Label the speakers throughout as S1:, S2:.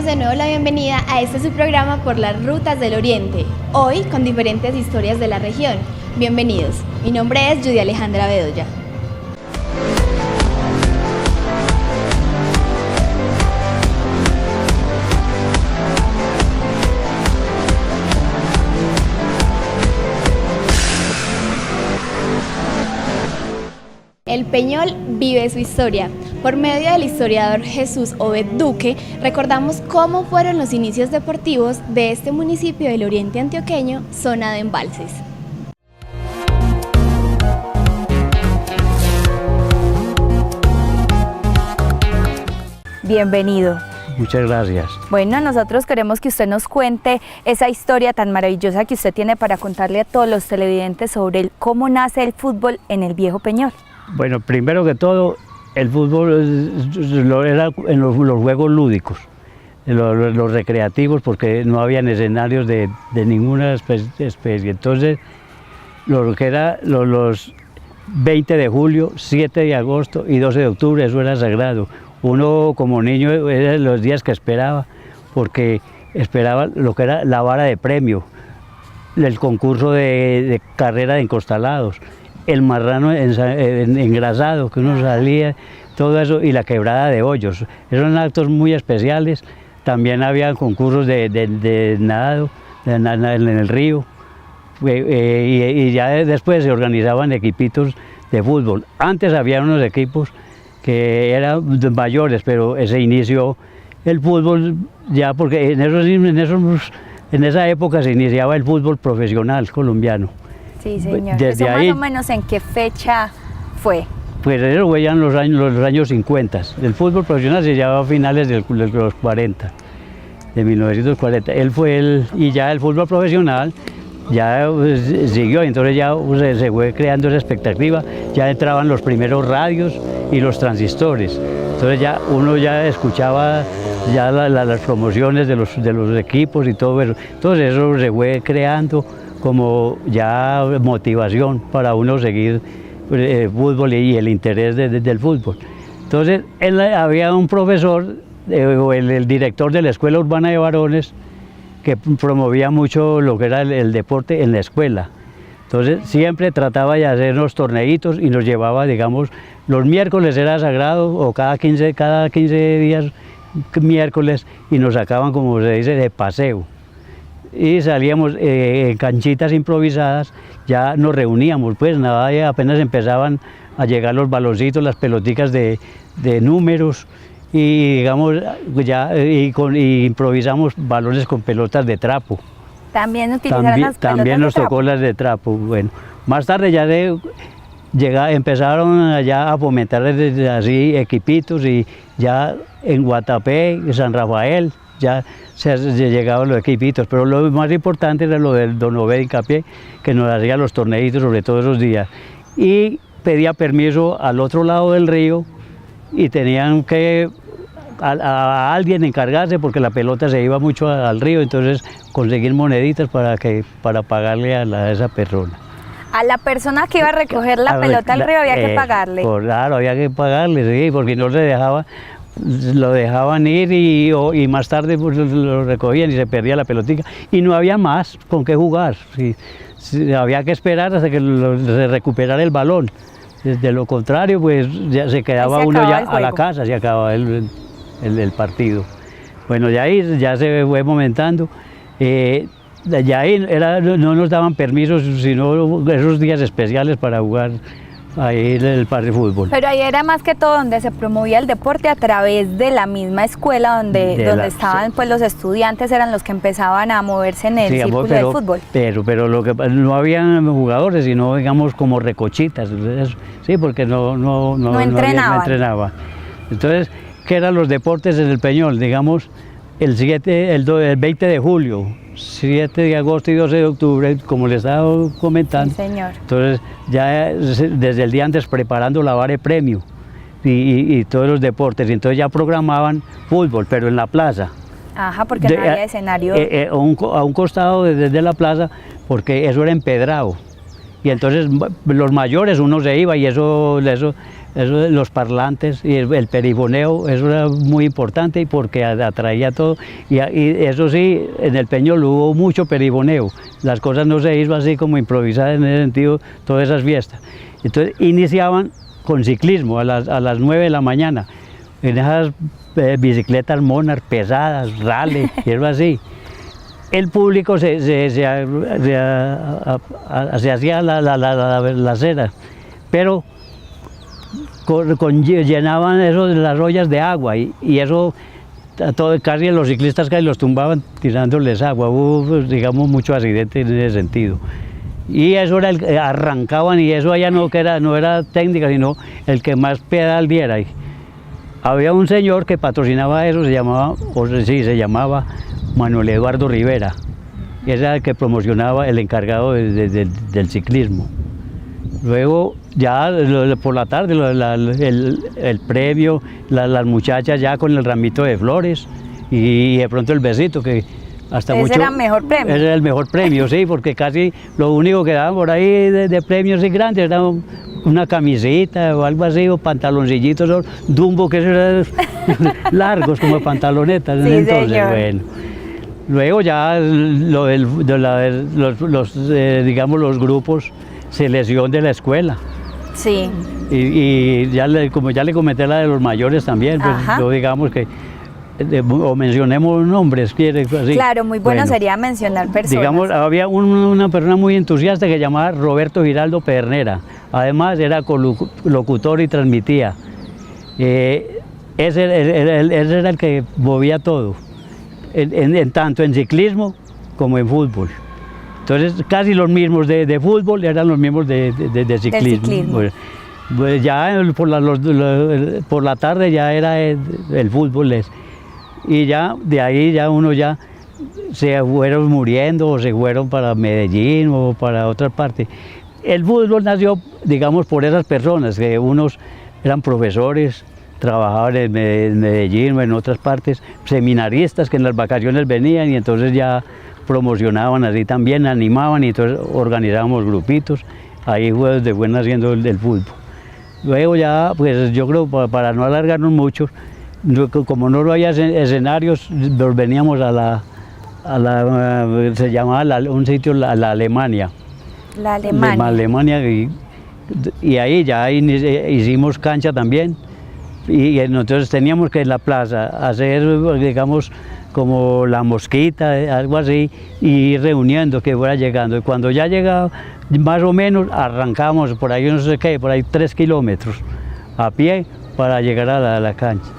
S1: de nuevo la bienvenida a este su programa por las rutas del Oriente, hoy con diferentes historias de la región. Bienvenidos, mi nombre es Judy Alejandra Bedoya. El Peñol vive su historia. Por medio del historiador Jesús Obed Duque, recordamos cómo fueron los inicios deportivos de este municipio del Oriente Antioqueño, zona de embalses.
S2: Bienvenido.
S3: Muchas gracias.
S2: Bueno, nosotros queremos que usted nos cuente esa historia tan maravillosa que usted tiene para contarle a todos los televidentes sobre cómo nace el fútbol en el Viejo Peñol.
S3: Bueno, primero que todo, el fútbol era en los juegos lúdicos, los recreativos, porque no habían escenarios de ninguna especie. Entonces, lo que era los 20 de julio, 7 de agosto y 12 de octubre, eso era sagrado. Uno como niño eran los días que esperaba, porque esperaba lo que era la vara de premio, el concurso de carrera de encostalados, el marrano engrasado que uno salía, todo eso, y la quebrada de hoyos. Eran actos muy especiales. También había concursos de nadado en el río, y ya después se organizaban equipitos de fútbol. Antes había unos equipos que eran mayores, pero se inició el fútbol ya porque en esa época se iniciaba el fútbol profesional colombiano.
S2: Sí, señor.
S3: Desde
S2: ¿Eso
S3: ahí,
S2: más o menos en qué fecha fue?
S3: Pues eso fue ya en los años 50. El fútbol profesional se llevaba a finales de los 40, de 1940. Y ya el fútbol profesional ya siguió, entonces ya se fue creando esa expectativa, ya entraban los primeros radios y los transistores. Entonces ya uno ya escuchaba ya las promociones de los equipos y todo eso. Entonces eso se fue creando como ya motivación para uno seguir fútbol y el interés del fútbol. Entonces había un profesor, el director de la Escuela Urbana de Varones, que promovía mucho lo que era el deporte en la escuela. Entonces siempre trataba de hacer unos torneitos y nos llevaba, digamos, los miércoles era sagrado, o cada 15 días miércoles, y nos sacaban, como se dice, de paseo. Y salíamos en canchitas improvisadas, ya nos reuníamos, pues nada, apenas empezaban a llegar los baloncitos, las peloticas de números, y digamos ya y improvisamos balones con pelotas de trapo.
S2: También utilizaron las pelotas
S3: también nos
S2: de trapo.
S3: tocó las de trapo. Bueno, más tarde ya empezaron ya a fomentar así equipitos, y ya en Guatapé, San Rafael, ya se llegaban los equipitos, pero lo más importante era lo del don Obed Hincapié, que nos hacía los torneitos sobre todos esos días, y pedía permiso al otro lado del río, y tenían que a alguien encargarse, porque la pelota se iba mucho al río, entonces conseguir moneditas para pagarle a esa persona.
S2: A la persona que iba a recoger la pelota al río había que pagarle.
S3: Claro, había que pagarle, sí, porque no se dejaba, lo dejaban ir y más tarde pues, lo recogían y se perdía la pelotita y no había más con qué jugar. Sí, había que esperar hasta que se recuperara el balón. De lo contrario, pues ya se quedaba uno ya a la casa, se acababa el partido. Bueno, de ahí ya se fue momentando. De ahí no nos daban permisos, sino esos días especiales para jugar ahí el parque de fútbol.
S2: Pero ahí era más que todo donde se promovía el deporte a través de la misma escuela donde estaban pues los estudiantes, eran los que empezaban a moverse en el círculo del fútbol. Pero
S3: lo que no habían jugadores, sino digamos como recochitas, sí, porque no entrenaba. Entonces, ¿qué eran los deportes en el Peñol? Digamos, el 20 de julio, 7 de agosto y 12 de octubre, como les estaba comentando.
S2: Sí, señor.
S3: Entonces, ya desde el día antes preparando la vara de premio y todos los deportes. Y entonces ya programaban fútbol, pero en la plaza.
S2: Ajá, porque no había escenario.
S3: A un costado desde la plaza, porque eso era empedrado. Y entonces los mayores uno se iba y eso los parlantes y el perifoneo, eso era muy importante porque atraía todo. Y eso sí, en el Peñol hubo mucho perifoneo. Las cosas no se hizo así como improvisadas en ese sentido, todas esas fiestas. Entonces iniciaban con ciclismo a las 9 de la mañana, en esas bicicletas Monarch pesadas, rally, y algo así. El público se hacía la acera, pero llenaban eso de las ollas de agua y eso casi los ciclistas casi los tumbaban tirándoles agua. Hubo, digamos, muchos accidentes en ese sentido. Y eso era arrancaban y eso allá no era técnica, sino el que más pedal diera. Había un señor que patrocinaba eso, se llamaba Manuel Eduardo Rivera, ese era el que promocionaba, el encargado del ciclismo. Luego ya por la tarde el premio, las muchachas ya con el ramito de flores y de pronto el besito, que hasta
S2: ¿Ese
S3: mucho...
S2: era el mejor premio?
S3: Ese era el mejor premio, sí, porque casi lo único que daban por ahí de premios y grandes era una camiseta o algo así, o pantaloncillitos, Dumbo, que eran largos como pantalonetas.
S2: Sí,
S3: entonces,
S2: señor.
S3: Bueno. Luego ya digamos los grupos selección de la escuela.
S2: Sí.
S3: Y como ya le comenté la de los mayores también, pues yo digamos que o mencionemos nombres, quiere así.
S2: Claro, muy bueno sería mencionar personas.
S3: Digamos, había una persona muy entusiasta que se llamaba Roberto Giraldo Pedernera. Además era locutor y transmitía. Ese era el que movía todo, tanto en ciclismo como en fútbol. Entonces casi los mismos de fútbol eran los mismos de ciclismo. Pues ya por la tarde ya era el fútbol. Y ya de ahí ya uno ya se fueron muriendo o se fueron para Medellín o para otra parte. El fútbol nació, digamos, por esas personas, que unos eran profesores, trabajaban en Medellín o en otras partes, seminaristas que en las vacaciones venían y entonces ya promocionaban así también, animaban y entonces organizábamos grupitos. Ahí fue donde fue naciendo el fútbol. Luego ya, pues yo creo, para no alargarnos mucho, como no había escenarios, nos veníamos se llamaba un sitio, la Alemania.
S2: La Alemania.
S3: La Alemania, y ahí ya hicimos cancha también. Y entonces teníamos que en la plaza hacer, digamos, como la mosquita, algo así, y ir reuniendo, que fuera llegando. Y cuando ya llegaba, más o menos, arrancamos por ahí, no sé qué, por ahí 3 kilómetros a pie para llegar a la cancha.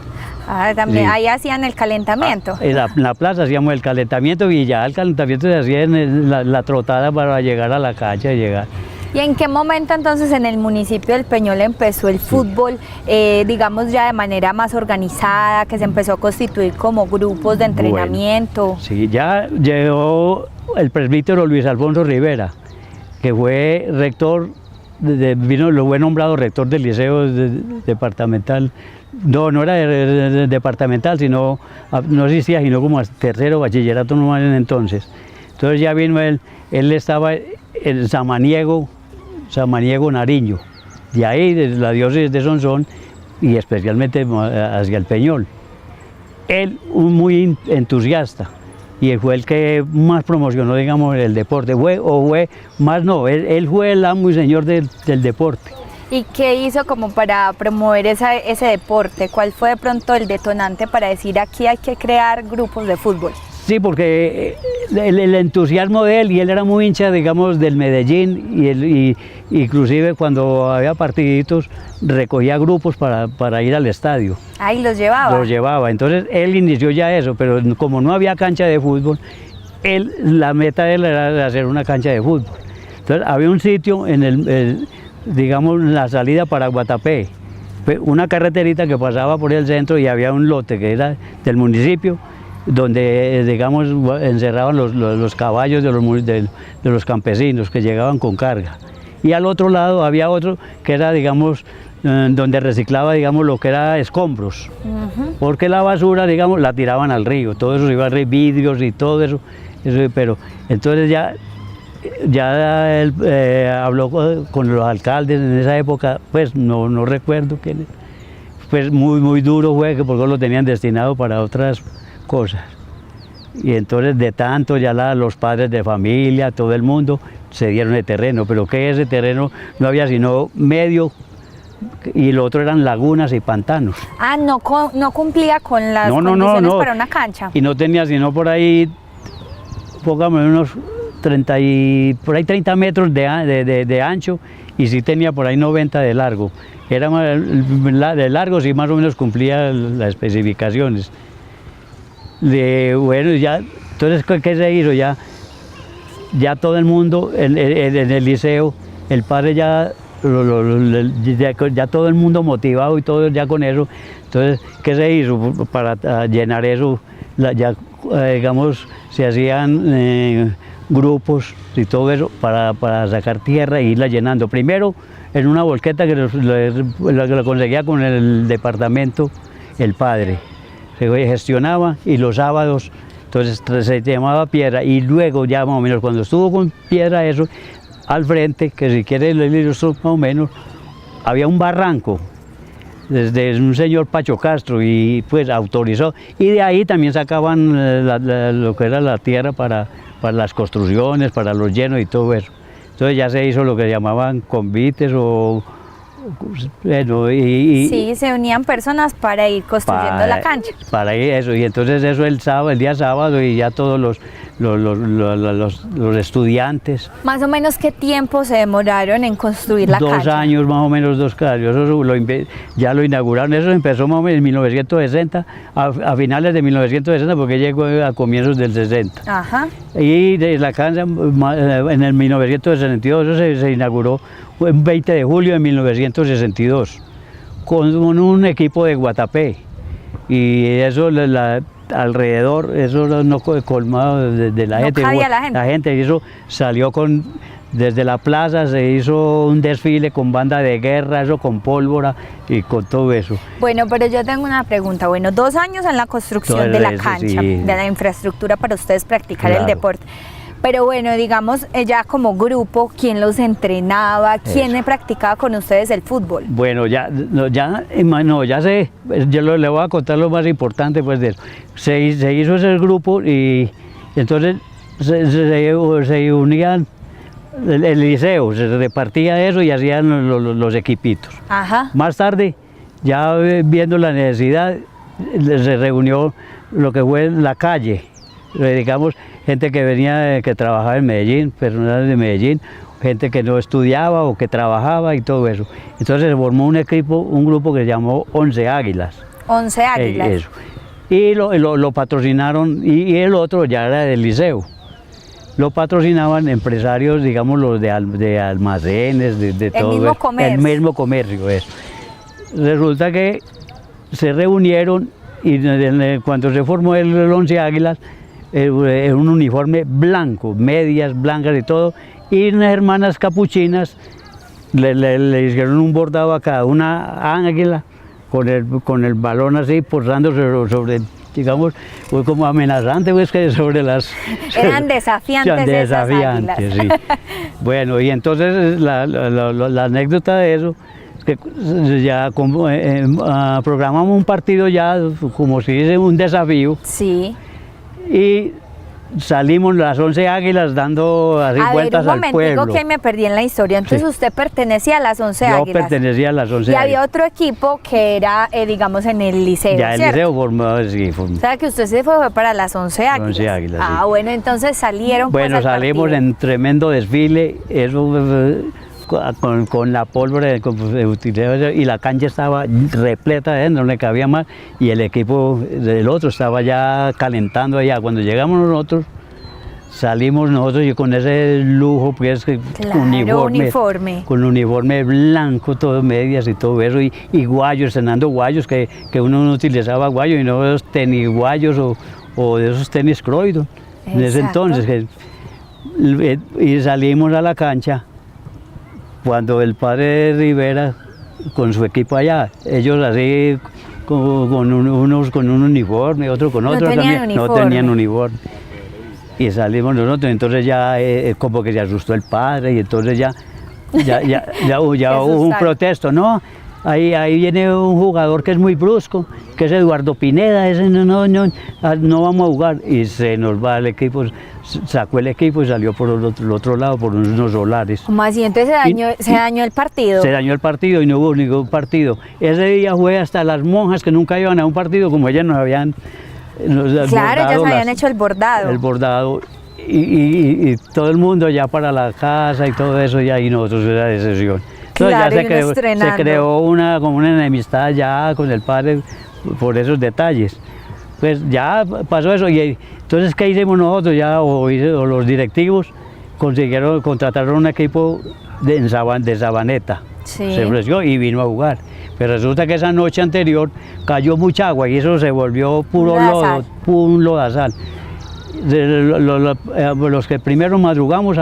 S2: Ah, también,
S3: Sí.
S2: ahí hacían el calentamiento.
S3: En la plaza hacíamos el calentamiento y ya el calentamiento se hacía en la trotada para llegar a la cancha y llegar.
S2: ¿Y en qué momento entonces en el municipio del Peñol empezó el fútbol, digamos ya de manera más organizada, que se empezó a constituir como grupos de entrenamiento?
S3: Bueno, sí, ya llegó el presbítero Luis Alfonso Rivera, que fue rector, fue nombrado rector del liceo departamental. No era departamental, sino no existía, sino como tercero bachillerato normal en entonces. Entonces ya vino él estaba en Samaniego Nariño, de ahí, desde la diócesis de Sonsón y especialmente hacia el Peñol. Él, muy entusiasta, y él fue el que más promocionó, digamos, el deporte. Él fue el amo y señor del deporte.
S2: ¿Y qué hizo como para promover ese deporte? ¿Cuál fue de pronto el detonante para decir aquí hay que crear grupos de fútbol?
S3: Sí, porque el entusiasmo de él, y él era muy hincha, digamos, del Medellín, y inclusive cuando había partiditos recogía grupos para ir al estadio.
S2: Ahí los llevaba.
S3: Los llevaba, entonces él inició ya eso, pero como no había cancha de fútbol, la meta de él era hacer una cancha de fútbol. Entonces había un sitio digamos, la salida para Guatapé, una carreterita que pasaba por el centro y había un lote que era del municipio, donde, digamos, encerraban los caballos de los campesinos que llegaban con carga. Y al otro lado había otro que era, digamos, donde reciclaba, digamos, lo que era escombros, porque la basura, digamos, la tiraban al río, todo eso se iba al río, vidrios y todo eso, pero entonces ya ya él habló con los alcaldes en esa época, pues no recuerdo quién, pues muy duro fue, que porque lo tenían destinado para otras cosas. Y entonces de tanto ya los padres de familia, todo el mundo, se dieron el terreno, pero que ese terreno no había sino medio, y lo otro eran lagunas y pantanos.
S2: Ah, no cumplía con las condiciones para una cancha.
S3: Y no tenía sino por ahí, pongamos unos 30 metros de ancho, y sí tenía por ahí 90 de largo. Era de largo, sí más o menos cumplía las especificaciones. Bueno, ya, entonces, ¿qué se hizo? Ya todo el mundo en el liceo, el padre ya todo el mundo motivado y todo ya con eso. Entonces, ¿qué se hizo? Para llenar eso, digamos, se hacían grupos y todo eso para sacar tierra e irla llenando. Primero, en una volqueta que lo conseguía con el departamento, el padre. Se gestionaba, y los sábados, entonces se llamaba piedra, y luego ya más o menos cuando estuvo con piedra eso, al frente, que si quiere lo ilustro más o menos, había un barranco, desde un señor Pacho Castro, y pues autorizó, y de ahí también sacaban lo que era la tierra para las construcciones, para los llenos y todo eso. Entonces ya se hizo lo que llamaban convites o... Bueno,
S2: sí, se unían personas para ir construyendo la cancha.
S3: Para ir eso, y entonces eso el día sábado, y ya todos los estudiantes.
S2: ¿Más o menos qué tiempo se demoraron en construir la cancha?
S3: 2 años, más o menos 2 años. Eso ya lo inauguraron, eso empezó más o menos en 1960, a finales de 1960, porque llegó a comienzos del 60.
S2: Ajá.
S3: Y de la cancha en el 1962, eso se inauguró el 20 de julio de 1962, con un equipo de Guatapé, y eso alrededor, eso no colmado de la gente. La gente, y eso salió desde la plaza, se hizo un desfile con banda de guerra, eso con pólvora y con todo eso.
S2: Bueno, pero yo tengo una pregunta. Bueno, 2 años en la construcción de la cancha, sí, de la infraestructura para ustedes practicar el deporte. Pero bueno, digamos, ya como grupo, ¿quién los entrenaba? ¿Quién practicaba con ustedes el fútbol?
S3: Bueno, yo le voy a contar lo más importante pues de eso. Se hizo ese grupo, y entonces se unían el liceo, se repartía eso y hacían los equipitos.
S2: Ajá.
S3: Más tarde, ya viendo la necesidad, se reunió lo que fue la calle, digamos, gente que venía, que trabajaba en Medellín, personas de Medellín, gente que no estudiaba o que trabajaba y todo eso. Entonces se formó un grupo que se llamó 11 Águilas.
S2: 11 Águilas.
S3: Eso. Y lo patrocinaron, y el otro ya era del liceo. Lo patrocinaban empresarios, digamos, los de almacenes, de todo
S2: mismo comercio.
S3: El mismo comercio, eso. Resulta que se reunieron, y cuando se formó el 11 Águilas, un uniforme blanco, medias blancas y todo, y unas hermanas capuchinas le hicieron un bordado a cada una águila con el balón así posándose sobre, digamos, pues como amenazante, pues, que sobre las...
S2: Eran desafiantes esas águilas.
S3: Sí. Bueno, y entonces la anécdota de eso es que ya programamos un partido ya, como si dice, un desafío.
S2: Sí.
S3: Y salimos las 11 Águilas dando así vueltas al pueblo.
S2: Digo que me perdí en la historia. Entonces, sí, usted pertenecía a las 11 Águilas.
S3: Yo pertenecía a las 11
S2: Águilas. Y había otro equipo que era, digamos, en el liceo,
S3: ya,
S2: ¿cierto?
S3: El liceo formó, sí.
S2: O sea, que usted se fue para las 11 Águilas.
S3: 11 Águilas,
S2: Ah,
S3: sí.
S2: bueno, entonces salieron.
S3: Bueno,
S2: pues,
S3: salimos en tremendo desfile, eso con la pólvora y la cancha estaba repleta, no le cabía más, y el equipo del otro estaba ya calentando allá. Cuando llegamos nosotros, salimos nosotros y con ese lujo, pues,
S2: claro, uniforme.
S3: Con uniforme blanco, todo medias y todo eso, y guayos, cenando guayos, que uno no utilizaba guayos, y no esos tenis guayos o de esos tenis Croydon. En ese entonces, y salimos a la cancha. Cuando el padre Rivera, con su equipo allá, ellos así, unos con un uniforme, otros con otro,
S2: no tenían uniforme.
S3: No tenían uniforme. Y salimos nosotros, entonces ya como que se asustó el padre y entonces ya hubo un protesto, ¿no? Ahí viene un jugador que es muy brusco, que es Eduardo Pineda, ese no vamos a jugar. Y se nos va el equipo, sacó el equipo y salió por el otro lado, por unos solares.
S2: ¿Cómo así? Entonces se dañó el partido.
S3: Se dañó el partido y no hubo ningún partido. Ese día fue hasta las monjas que nunca iban a un partido, como ellas nos habían...
S2: Claro, ellas habían hecho el bordado.
S3: El bordado. Y todo el mundo ya para la casa y todo eso, ya, y nosotros era de sesión. Entonces
S2: claro,
S3: ya se creó como una enemistad ya con el padre por esos detalles. Pues ya pasó eso, y entonces ¿qué hicimos nosotros? Ya, o los directivos contrataron un equipo de Sabaneta,
S2: sí.
S3: Se ofreció y vino a jugar. Pero resulta que esa noche anterior cayó mucha agua y eso se volvió puro lodo, un lodazal. Los que primero madrugamos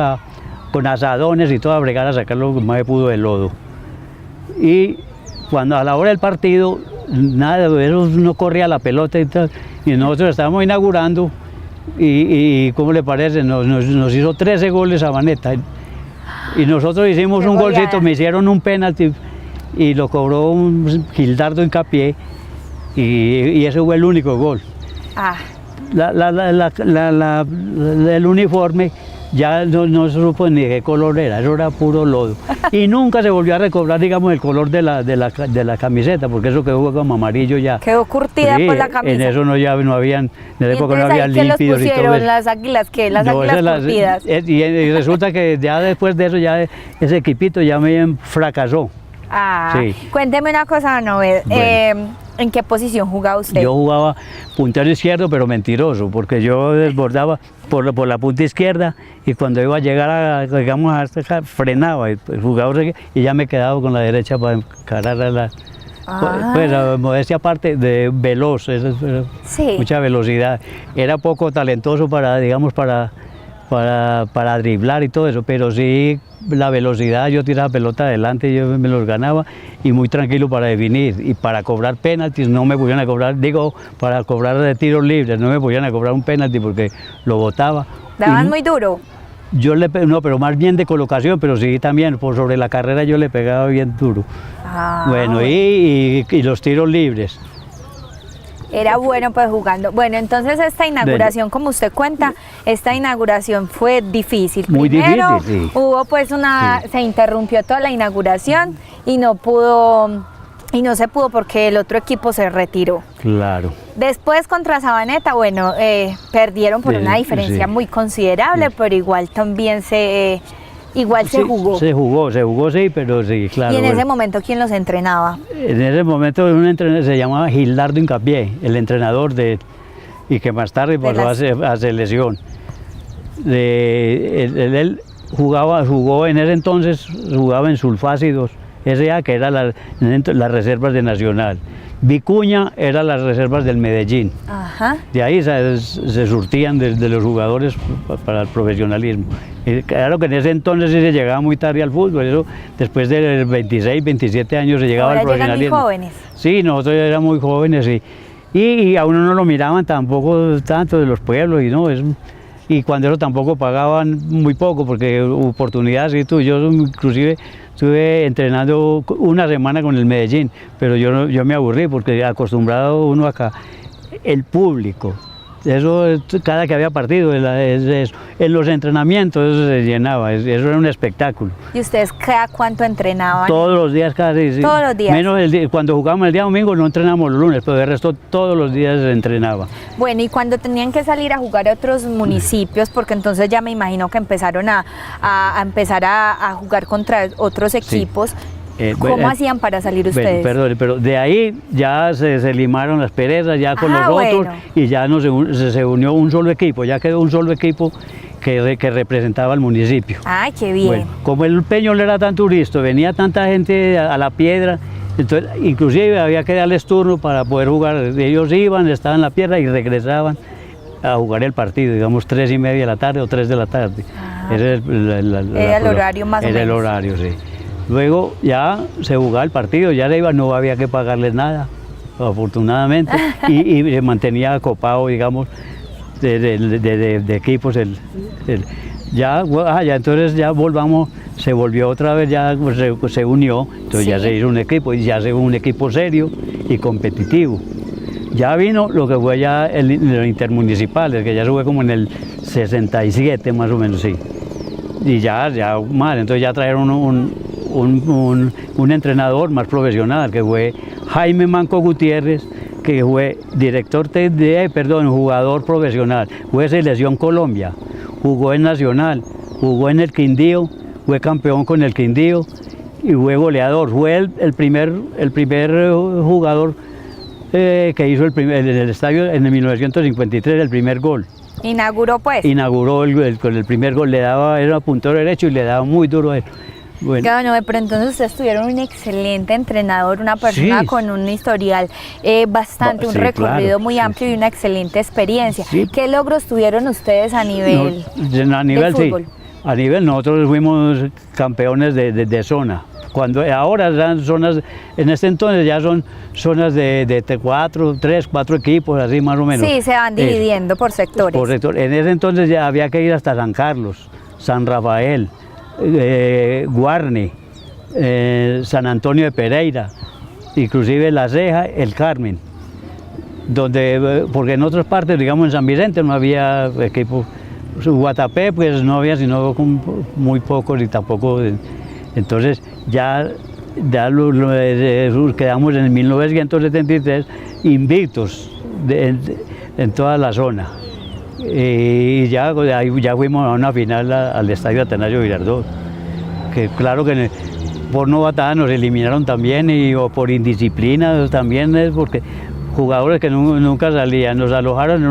S3: con asadones y todo a bregar a sacar lo que más se pudo del lodo. Y cuando a la hora del partido, nada, eso no corría la pelota y tal, y nosotros estábamos inaugurando y ¿cómo le parece? Nos hizo 13 goles Sabaneta y nosotros hicimos un golcito, me hicieron un penalti y lo cobró un Gildardo Hincapié y ese fue el único gol.
S2: Ah.
S3: El uniforme ya no se supo ni de qué color era, eso era puro lodo. Y nunca se volvió a recobrar, digamos, el color de la camiseta, porque eso quedó como amarillo ya.
S2: Quedó curtida por la camiseta.
S3: En eso no habían, en esa época no había límpidos y todo eso.
S2: ¿Las águilas qué? Las águilas curtidas.
S3: Y resulta que ya después de eso, ya ese equipito ya me fracasó.
S2: Ah,
S3: sí.
S2: Cuénteme una cosa, Noed. Bueno. ¿En qué posición jugaba usted?
S3: Yo jugaba puntero izquierdo, pero mentiroso, porque yo desbordaba por la punta izquierda y cuando iba a llegar digamos, hasta frenaba, jugaba y ya me quedaba con la derecha para encarar a la... Pues la modestia aparte de veloz,
S2: sí.
S3: Mucha velocidad. Era poco talentoso digamos, para driblar y todo eso, pero sí la velocidad, yo tiraba pelota adelante, yo me los ganaba y muy tranquilo para definir y para cobrar penaltis no me podían cobrar, para cobrar de tiros libres no me podían cobrar un penalti porque lo botaba.
S2: ¿Daban muy duro?
S3: No, pero más bien de colocación, pero sí también por sobre la carrera yo le pegaba bien duro. Bueno, y los tiros libres.
S2: Era bueno pues jugando. Bueno, entonces esta inauguración, como usted cuenta, esta inauguración fue difícil.
S3: Muy
S2: Primero,
S3: difícil, sí.
S2: Hubo pues se interrumpió toda la inauguración y no se pudo porque el otro equipo se retiró.
S3: Claro.
S2: Después contra Sabaneta, bueno, perdieron por una diferencia muy considerable, pero igual también se jugó.
S3: Se jugó, sí, pero sí, claro.
S2: ¿Y en ese momento quién los entrenaba?
S3: En ese momento un entrenador se llamaba Gildardo Hincapié, el entrenador y que más tarde pasó a selección. Él jugó en ese entonces, jugaba en Sulfácidos, S.A., que era las reservas de Nacional. Vicuña era las reservas del Medellín.
S2: Ajá.
S3: De ahí se surtían de los jugadores para el profesionalismo. Y claro que en ese entonces sí se llegaba muy tarde al fútbol, eso después de 26, 27 años se llegaba al profesionalismo.
S2: ¿Ahora llegan muy jóvenes?
S3: Sí, nosotros éramos muy jóvenes y a uno no lo miraban tampoco tanto de los pueblos y cuando eso tampoco pagaban muy poco porque oportunidades yo inclusive estuve entrenando una semana con el Medellín, pero yo me aburrí porque acostumbrado uno acá, el público, eso cada que había partido, en los entrenamientos eso se llenaba, eso era un espectáculo.
S2: ¿Y ustedes cada cuánto entrenaban?
S3: Todos los días casi. Sí.
S2: Todos los días.
S3: Menos cuando jugábamos el día domingo no entrenábamos los lunes, pero de resto todos los días se entrenaba.
S2: Bueno, y cuando tenían que salir a jugar a otros municipios, porque entonces ya me imagino que empezaron a jugar contra otros equipos, sí. ¿Cómo hacían para salir ustedes?
S3: Perdón, pero de ahí ya se limaron las perezas ya con los otros y ya se unió un solo equipo, ya quedó un solo equipo que representaba al municipio.
S2: ¡Ay, qué bien!
S3: Bueno, como el Peñol era tan turista, venía tanta gente a la piedra, entonces inclusive había que darles turno para poder jugar. Ellos iban, estaban en la piedra y regresaban a jugar el partido, digamos 3:30 de la tarde o 3 de la tarde. Ese
S2: era el horario más o menos.
S3: Era el horario, sí. Luego ya se jugaba el partido, ya no había que pagarles nada, afortunadamente, y se mantenía acopado, digamos, de equipos. Ya entonces ya se volvió otra vez, ya se unió, entonces ya se hizo un equipo y ya se hizo un equipo serio y competitivo. Ya vino lo que fue ya los intermunicipales, que ya se fue como en el 67 más o menos, sí. Y ya mal, entonces ya trajeron un entrenador más profesional, que fue Jaime Manco Gutiérrez, que fue jugador profesional, fue Selección Colombia, jugó en Nacional, jugó en el Quindío, fue campeón con el Quindío y fue goleador, fue el primer jugador que hizo en el estadio en el 1953 el primer gol.
S2: Inauguró pues.
S3: Inauguró con el primer gol, era puntero derecho y le daba muy duro a él.
S2: Bueno, pero entonces ustedes tuvieron un excelente entrenador, una persona con un historial un recorrido muy amplio y una excelente experiencia. Sí. ¿Qué logros tuvieron ustedes a nivel del fútbol?
S3: Sí. A nivel, nosotros fuimos campeones de zona. Ahora eran zonas, en este entonces ya son zonas de 3, 4 equipos, así más o menos.
S2: Sí, se van dividiendo por sectores.
S3: Por sector. En ese entonces ya había que ir hasta San Carlos, San Rafael, Guarne, San Antonio de Pereira, inclusive La Ceja, El Carmen, porque en otras partes, digamos en San Vicente no había equipo, Guatapé pues no había sino muy pocos y tampoco, entonces ya quedamos en 1973 invictos en toda la zona. Y ya fuimos a una final al estadio Atanasio Girardot, que claro que por novatada nos eliminaron también o por indisciplina también, es porque jugadores que nunca salían, nos alojaron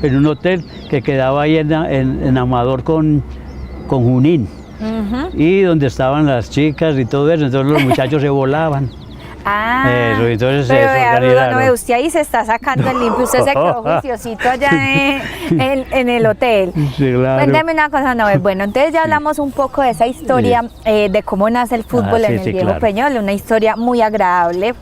S3: en un hotel que quedaba ahí en Amador con Junín, y donde estaban las chicas y todo eso, entonces los muchachos se volaban.
S2: Eso, entonces pero vea, Rudo, no ve, usted ahí se está sacando el limpio, usted se quedó juiciosito allá en el hotel. Sí, claro. Cuénteme una cosa, no ve, bueno, entonces ya hablamos un poco de esa historia, de cómo nace el fútbol en el Viejo Peñol, una historia muy agradable.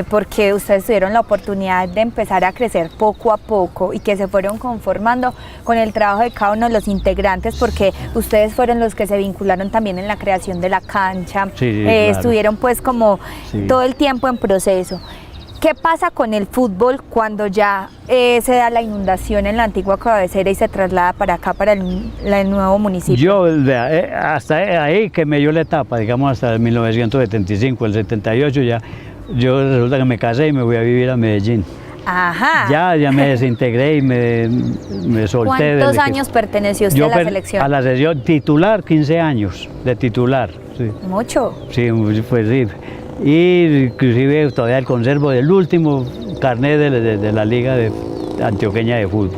S2: Porque ustedes tuvieron la oportunidad de empezar a crecer poco a poco y que se fueron conformando con el trabajo de cada uno de los integrantes, porque ustedes fueron los que se vincularon también en la creación de la cancha, claro. Estuvieron pues como todo el tiempo en proceso. ¿Qué pasa con el fútbol cuando ya se da la inundación en la antigua cabecera y se traslada para acá, para el nuevo municipio?
S3: Hasta ahí que me dio la etapa, digamos hasta el 1975, el 78 ya. Yo resulta que me casé y me voy a vivir a Medellín.
S2: Ajá.
S3: Ya me desintegré y me solté.
S2: ¿Cuántos años perteneció usted a la selección?
S3: A la selección titular, 15 años de titular. Sí.
S2: ¿Mucho?
S3: Sí, pues sí. Y inclusive todavía conservo el último carnet de la Liga Antioqueña de Fútbol.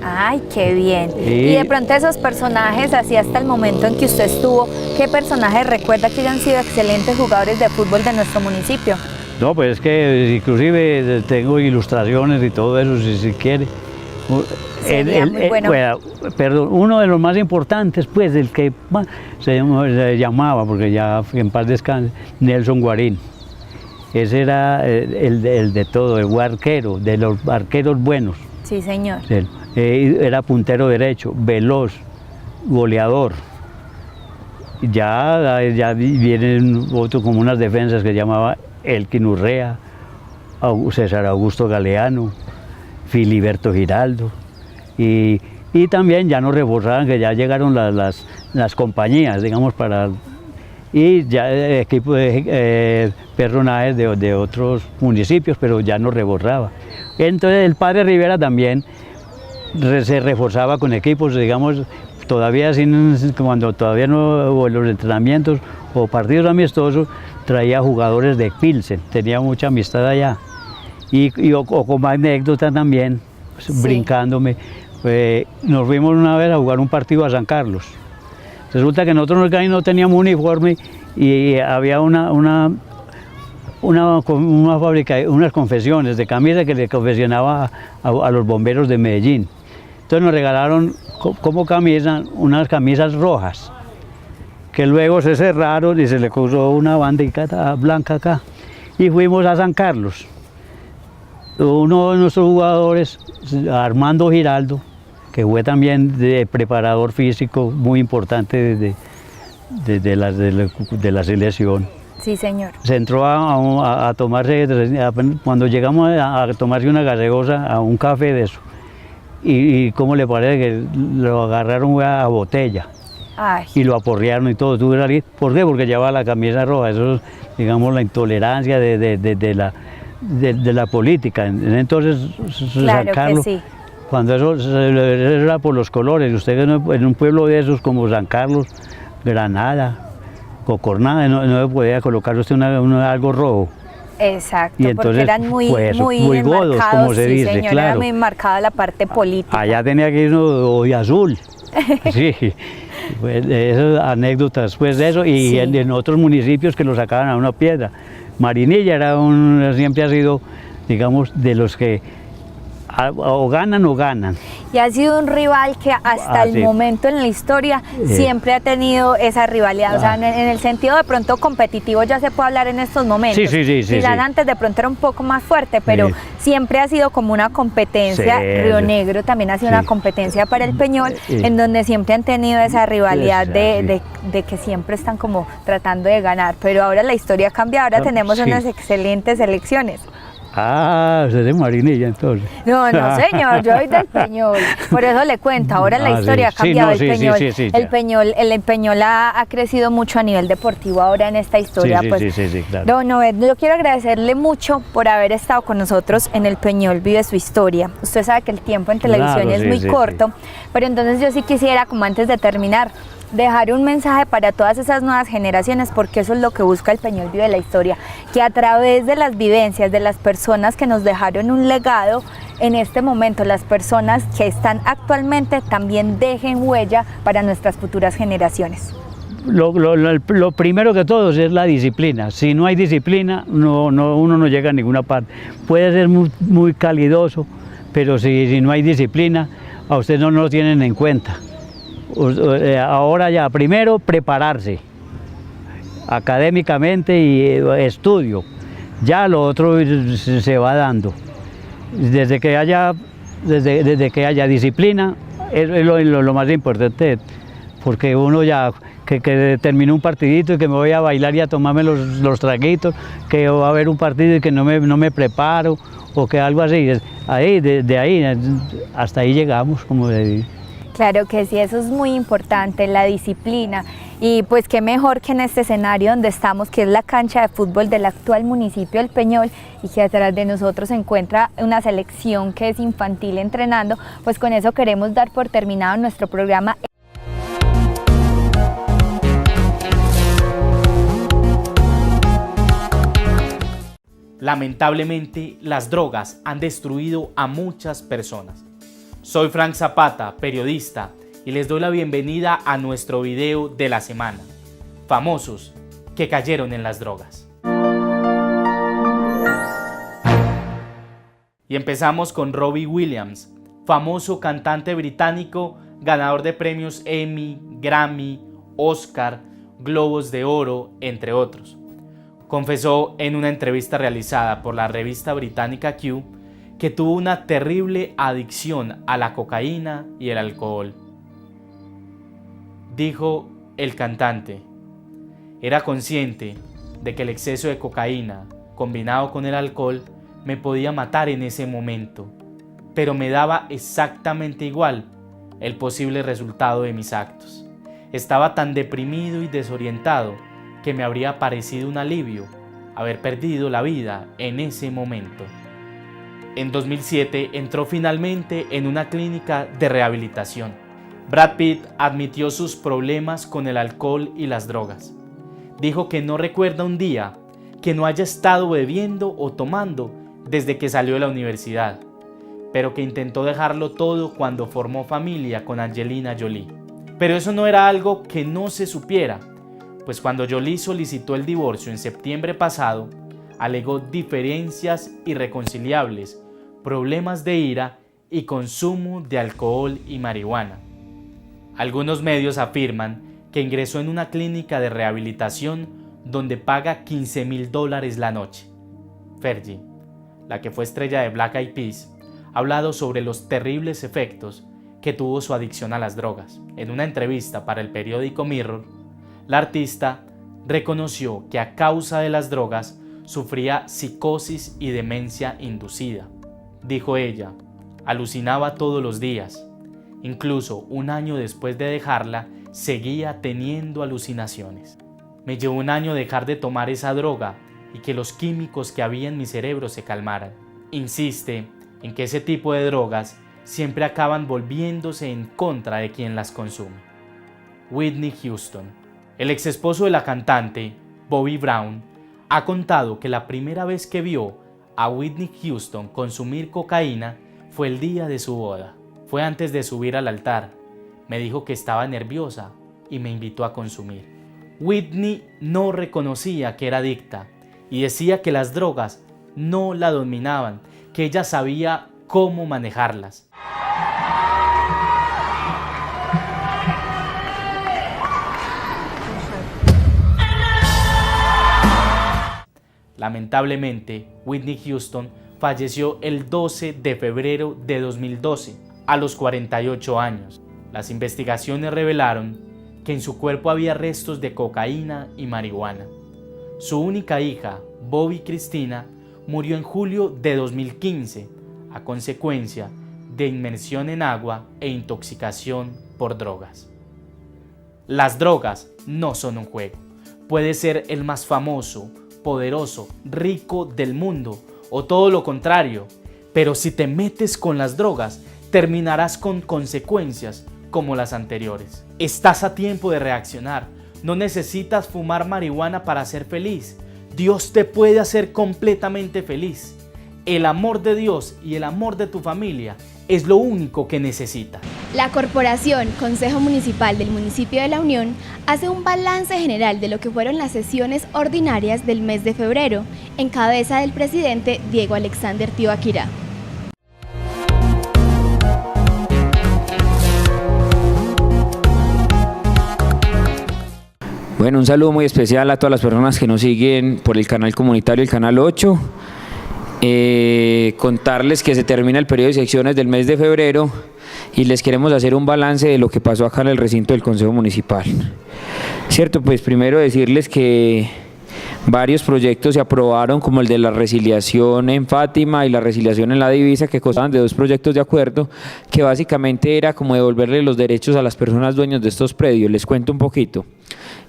S2: ¡Ay, qué bien! Y de pronto esos personajes, así hasta el momento en que usted estuvo, ¿qué personajes recuerda que hayan sido excelentes jugadores de fútbol de nuestro municipio?
S3: No, pues es que inclusive tengo ilustraciones y todo eso, si quiere.
S2: Muy bueno.
S3: Perdón, uno de los más importantes, pues, el que se llamaba, porque ya en paz descanse, Nelson Guarín. Ese era el de todo, el arquero, de los arqueros buenos.
S2: Sí, señor.
S3: Era puntero derecho, veloz, goleador. Ya vienen como unas defensas que llamaba Elkin Urrea, César Augusto Galeano, Filiberto Giraldo, y también ya nos reforzaban, que ya llegaron las compañías, digamos, y ya equipos de personajes de otros municipios, pero ya nos reforzaba. Entonces el padre Rivera también se reforzaba con equipos, digamos, cuando todavía no hubo los entrenamientos o partidos amistosos, traía jugadores de Pilsen, tenía mucha amistad allá. O como anécdota también, brincándome, nos fuimos una vez a jugar un partido a San Carlos. Resulta que nosotros no teníamos uniforme y había una fábrica, unas confecciones de camisas que le confeccionaba a los bomberos de Medellín. Entonces nos regalaron como camisa unas camisas rojas, que luego se cerraron y se le puso una bandita blanca acá. Y fuimos a San Carlos. Uno de nuestros jugadores, Armando Giraldo, que fue también de preparador físico muy importante de la selección.
S2: Sí, señor.
S3: Se entró a tomarse, cuando llegamos a tomarse una gaseosa, a un café de eso, y cómo le parece que lo agarraron a botella.
S2: Ay.
S3: Y lo aporrearon y todo. ¿Por qué? Porque llevaba la camisa roja. Eso es, digamos, la intolerancia de la política. Entonces,
S2: Claro
S3: sacarlo,
S2: que sí.
S3: cuando eso era por los colores. Usted en un pueblo de esos como San Carlos, Granada, Cocornada, no se podía colocar usted algo rojo.
S2: Exacto,
S3: Y entonces,
S2: porque eran muy
S3: muy godos,
S2: enmarcados,
S3: como se
S2: sí,
S3: dice,
S2: señor,
S3: claro.
S2: era muy marcada la parte política.
S3: Allá tenía que ir uno de azul. Sí, pues, esas anécdotas pues de eso, y
S2: Sí.
S3: en otros municipios que lo sacaban a una piedra. Marinilla siempre ha sido, digamos, de los que o ganan o ganan.
S2: Y ha sido un rival que hasta el
S3: sí.
S2: momento en la historia siempre ha tenido esa rivalidad. O sea, en el sentido de pronto competitivo ya se puede hablar en estos momentos.
S3: Sí.
S2: Quizás antes de pronto era un poco más fuerte, pero siempre ha sido como una competencia.
S3: Sí.
S2: Río Negro también ha sido una competencia para el Peñol, en donde siempre han tenido esa rivalidad de que siempre están como tratando de ganar. Pero ahora la historia cambia, ahora tenemos unas excelentes selecciones.
S3: Ah, usted es de Marinilla entonces.
S2: No, señor, yo soy del Peñol. Por eso le cuento, ahora la historia ha cambiado. El Peñol, el Peñol ha crecido mucho a nivel deportivo ahora en esta historia.
S3: Sí, claro.
S2: Don Obed, yo quiero agradecerle mucho por haber estado con nosotros en El Peñol Vive su Historia. Usted sabe que el tiempo en televisión es muy corto, pero entonces yo sí quisiera, como antes de terminar, dejar un mensaje para todas esas nuevas generaciones, porque eso es lo que busca El Peñol Vive la Historia, que a través de las vivencias de las personas que nos dejaron un legado en este momento, las personas que están actualmente también dejen huella para nuestras futuras generaciones.
S3: Lo primero que todo es la disciplina. Si no hay disciplina, uno no llega a ninguna parte. Puede ser muy calidoso, pero si no hay disciplina, a usted no lo tienen en cuenta. Ahora ya, primero prepararse académicamente y estudio, ya lo otro se va dando. Desde que haya disciplina es lo más importante, porque uno ya que termine un partidito y que me voy a bailar y a tomarme los traguitos, que va a haber un partido y que no me preparo, o que algo así, de ahí hasta ahí llegamos, como le digo.
S2: Claro que sí, eso es muy importante, la disciplina. Y pues qué mejor que en este escenario donde estamos, que es la cancha de fútbol del actual municipio del Peñol, y que atrás de nosotros se encuentra una selección que es infantil entrenando. Pues con eso queremos dar por terminado nuestro programa.
S4: Lamentablemente, las drogas han destruido a muchas personas. Soy Frank Zapata, periodista, y les doy la bienvenida a nuestro video de la semana. Famosos que cayeron en las drogas. Y empezamos con Robbie Williams, famoso cantante británico, ganador de premios Emmy, Grammy, Oscar, Globos de Oro, entre otros. Confesó en una entrevista realizada por la revista británica Q que tuvo una terrible adicción a la cocaína y el alcohol. Dijo el cantante: era consciente de que el exceso de cocaína combinado con el alcohol me podía matar en ese momento, pero me daba exactamente igual el posible resultado de mis actos. Estaba tan deprimido y desorientado que me habría parecido un alivio haber perdido la vida en ese momento. En 2007 entró finalmente en una clínica de rehabilitación. Brad Pitt admitió sus problemas con el alcohol y las drogas. Dijo que no recuerda un día que no haya estado bebiendo o tomando desde que salió de la universidad, pero que intentó dejarlo todo cuando formó familia con Angelina Jolie. Pero eso no era algo que no se supiera, pues cuando Jolie solicitó el divorcio en septiembre pasado, alegó diferencias irreconciliables, problemas de ira y consumo de alcohol y marihuana. Algunos medios afirman que ingresó en una clínica de rehabilitación donde paga $15,000 la noche. Fergie, la que fue estrella de Black Eyed Peas, ha hablado sobre los terribles efectos que tuvo su adicción a las drogas. En una entrevista para el periódico Mirror, la artista reconoció que a causa de las drogas sufría psicosis y demencia inducida. Dijo ella, alucinaba todos los días. Incluso un año después de dejarla, seguía teniendo alucinaciones. Me llevó un año dejar de tomar esa droga y que los químicos que había en mi cerebro se calmaran. Insiste en que ese tipo de drogas siempre acaban volviéndose en contra de quien las consume. Whitney Houston. El ex esposo de la cantante, Bobby Brown, ha contado que la primera vez que vio a Whitney Houston consumir cocaína fue el día de su boda. Fue antes de subir al altar. Me dijo que estaba nerviosa y me invitó a consumir. Whitney no reconocía que era adicta y decía que las drogas no la dominaban, que ella sabía cómo manejarlas. Lamentablemente, Whitney Houston falleció el 12 de febrero de 2012, a los 48 años. Las investigaciones revelaron que en su cuerpo había restos de cocaína y marihuana. Su única hija, Bobby Cristina, murió en julio de 2015 a consecuencia de inmersión en agua e intoxicación por drogas. Las drogas no son un juego. Puede ser el más famoso, poderoso, rico del mundo o todo lo contrario, pero si te metes con las drogas, terminarás con consecuencias como las anteriores. Estás a tiempo de reaccionar. No necesitas fumar marihuana para ser feliz. Dios te puede hacer completamente feliz. El amor de Dios y el amor de tu familia es lo único que necesitas.
S1: La Corporación Consejo Municipal del Municipio de La Unión hace un balance general de lo que fueron las sesiones ordinarias del mes de febrero, en cabeza del presidente Diego Alexander Tibaquirá.
S5: Bueno, un saludo muy especial a todas las personas que nos siguen por el canal comunitario, el canal 8. Contarles que se termina el periodo de secciones del mes de febrero y les queremos hacer un balance de lo que pasó acá en el recinto del Consejo Municipal. Cierto, pues primero decirles que varios proyectos se aprobaron, como el de la resiliación en Fátima y la resiliación en La Divisa, que constaban de 2 proyectos de acuerdo, que básicamente era como devolverle los derechos a las personas dueños de estos predios. Les cuento un poquito.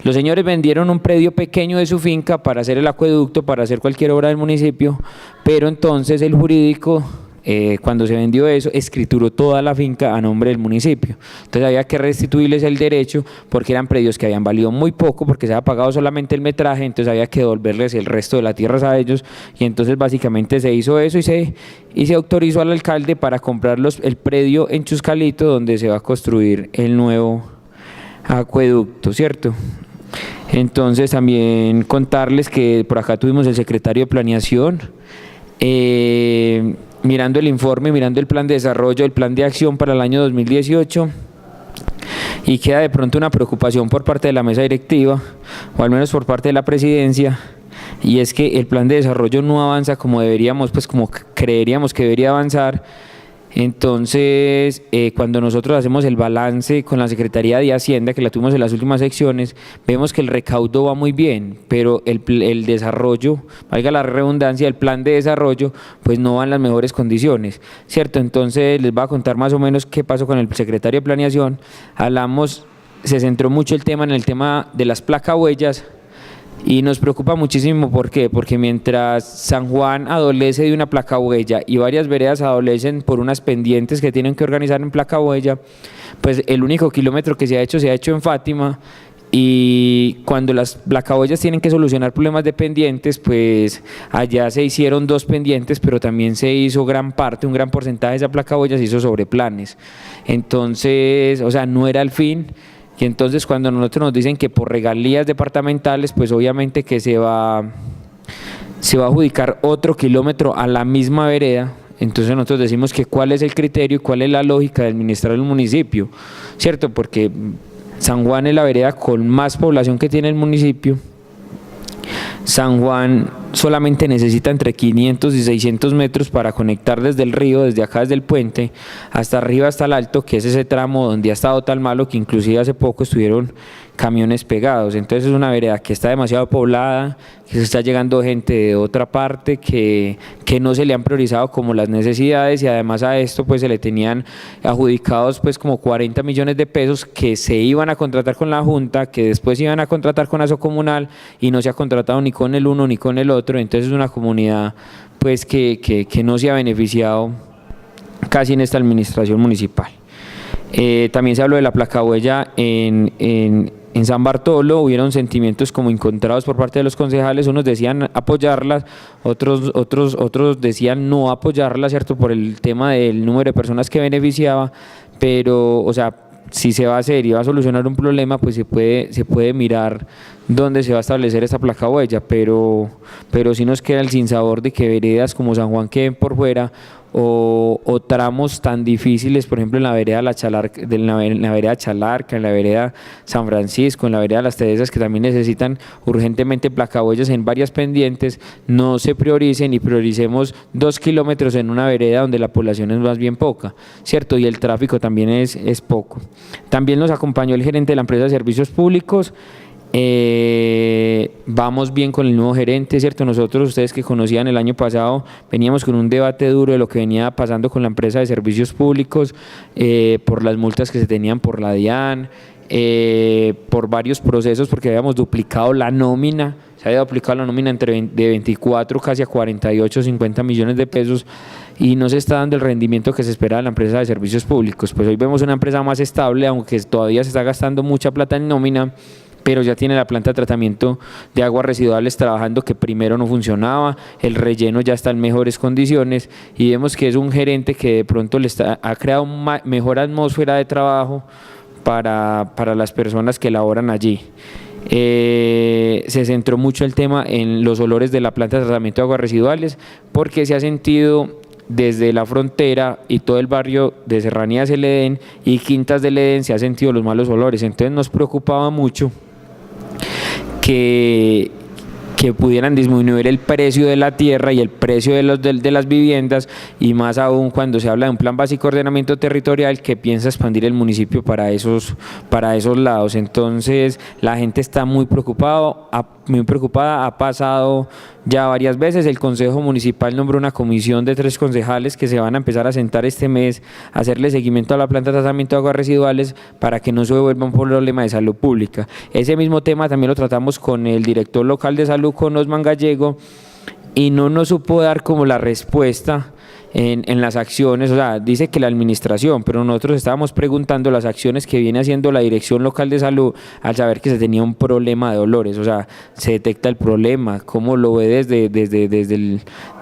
S5: Los señores vendieron un predio pequeño de su finca para hacer el acueducto, para hacer cualquier obra del municipio, pero entonces el jurídico, cuando se vendió eso, escrituró toda la finca a nombre del municipio. Entonces había que restituirles el derecho porque eran predios que habían valido muy poco, porque se había pagado solamente el metraje, entonces había que devolverles el resto de las tierras a ellos, y entonces básicamente se hizo eso y se autorizó al alcalde para comprar el predio en Chuscalito, donde se va a construir el nuevo acueducto, ¿cierto? Entonces también contarles que por acá tuvimos el secretario de Planeación, mirando el informe, mirando el plan de desarrollo, el plan de acción para el año 2018, y queda de pronto una preocupación por parte de la mesa directiva, o al menos por parte de la presidencia, y es que el plan de desarrollo no avanza como deberíamos, pues como creeríamos que debería avanzar. Entonces, cuando nosotros hacemos el balance con la Secretaría de Hacienda, que la tuvimos en las últimas secciones, vemos que el recaudo va muy bien, pero el desarrollo, valga la redundancia, el plan de desarrollo, pues no va en las mejores condiciones, ¿cierto? Entonces, les voy a contar más o menos qué pasó con el secretario de Planeación. Se centró mucho el tema en el tema de las placahuellas, y nos preocupa muchísimo. ¿Por qué? Porque mientras San Juan adolece de una placahuella y varias veredas adolecen por unas pendientes que tienen que organizar en placahuella, pues el único kilómetro que se ha hecho en Fátima, y cuando las placahuellas tienen que solucionar problemas de pendientes, pues allá se hicieron 2 pendientes, pero también se hizo un gran porcentaje de esa placahuella se hizo sobre planes. Entonces, o sea, no era el fin. Y entonces cuando nosotros nos dicen que por regalías departamentales, pues obviamente que se va a adjudicar otro kilómetro a la misma vereda, entonces nosotros decimos que cuál es el criterio y cuál es la lógica de administrar el municipio, ¿cierto? Porque San Juan es la vereda con más población que tiene el municipio, San Juan solamente necesita entre 500 y 600 metros para conectar desde el río, desde acá, desde el puente, hasta arriba, hasta el alto, que es ese tramo donde ha estado tan malo que inclusive hace poco estuvieron camiones pegados. Entonces es una vereda que está demasiado poblada, que se está llegando gente de otra parte, que no se le han priorizado como las necesidades, y además a esto pues se le tenían adjudicados pues como 40 millones de pesos que se iban a contratar con la Junta, que después iban a contratar con Asocomunal, y no se ha contratado ni con el uno ni con el otro. Entonces es una comunidad pues que no se ha beneficiado casi en esta administración municipal. También se habló de la placahuella en San Bartolo. Hubieron sentimientos como encontrados por parte de los concejales. Unos decían apoyarlas, otros decían no apoyarlas, ¿cierto? Por el tema del número de personas que beneficiaba, pero, o sea, si se va a hacer y va a solucionar un problema, pues se puede mirar dónde se va a establecer esta placahuella, pero sí nos queda el sinsabor de que veredas como San Juan queden por fuera, o tramos tan difíciles, por ejemplo en la vereda en la vereda Chalarca, en la vereda San Francisco, en la vereda Las Teresas, que también necesitan urgentemente placahuellas en varias pendientes, no se prioricen y prioricemos 2 kilómetros en una vereda donde la población es más bien poca, ¿cierto? Y el tráfico también es poco. También nos acompañó el gerente de la empresa de servicios públicos. Vamos bien con el nuevo gerente, ¿cierto? Nosotros, ustedes que conocían el año pasado, veníamos con un debate duro de lo que venía pasando con la empresa de servicios públicos, por las multas que se tenían por la DIAN, por varios procesos, porque habíamos duplicado la nómina, se había duplicado la nómina de 24 casi a 48, 50 millones de pesos, y no se está dando el rendimiento que se esperaba de la empresa de servicios públicos. Pues hoy vemos una empresa más estable, aunque todavía se está gastando mucha plata en nómina, pero ya tiene la planta de tratamiento de aguas residuales trabajando, que primero no funcionaba, el relleno ya está en mejores condiciones, y vemos que es un gerente que de pronto ha creado una mejor atmósfera de trabajo para las personas que laboran allí. Se centró mucho el tema en los olores de la planta de tratamiento de aguas residuales, porque se ha sentido desde la frontera y todo el barrio de Serranías del Edén y Quintas del Edén, se ha sentido los malos olores. Entonces nos preocupaba mucho que pudieran disminuir el precio de la tierra y el precio de las viviendas, y más aún cuando se habla de un plan básico de ordenamiento territorial que piensa expandir el municipio para esos lados. Entonces la gente está muy preocupada, ha pasado ya varias veces. El Consejo Municipal nombró una comisión de 3 concejales que se van a empezar a sentar este mes a hacerle seguimiento a la planta de tratamiento de aguas residuales para que no se vuelva un problema de salud pública. Ese mismo tema también lo tratamos con el director local de salud, con Osman Gallego, y no nos supo dar como la respuesta en las acciones. O sea, dice que la administración, pero nosotros estábamos preguntando las acciones que viene haciendo la Dirección Local de Salud al saber que se tenía un problema de olores. O sea, se detecta el problema, cómo lo ve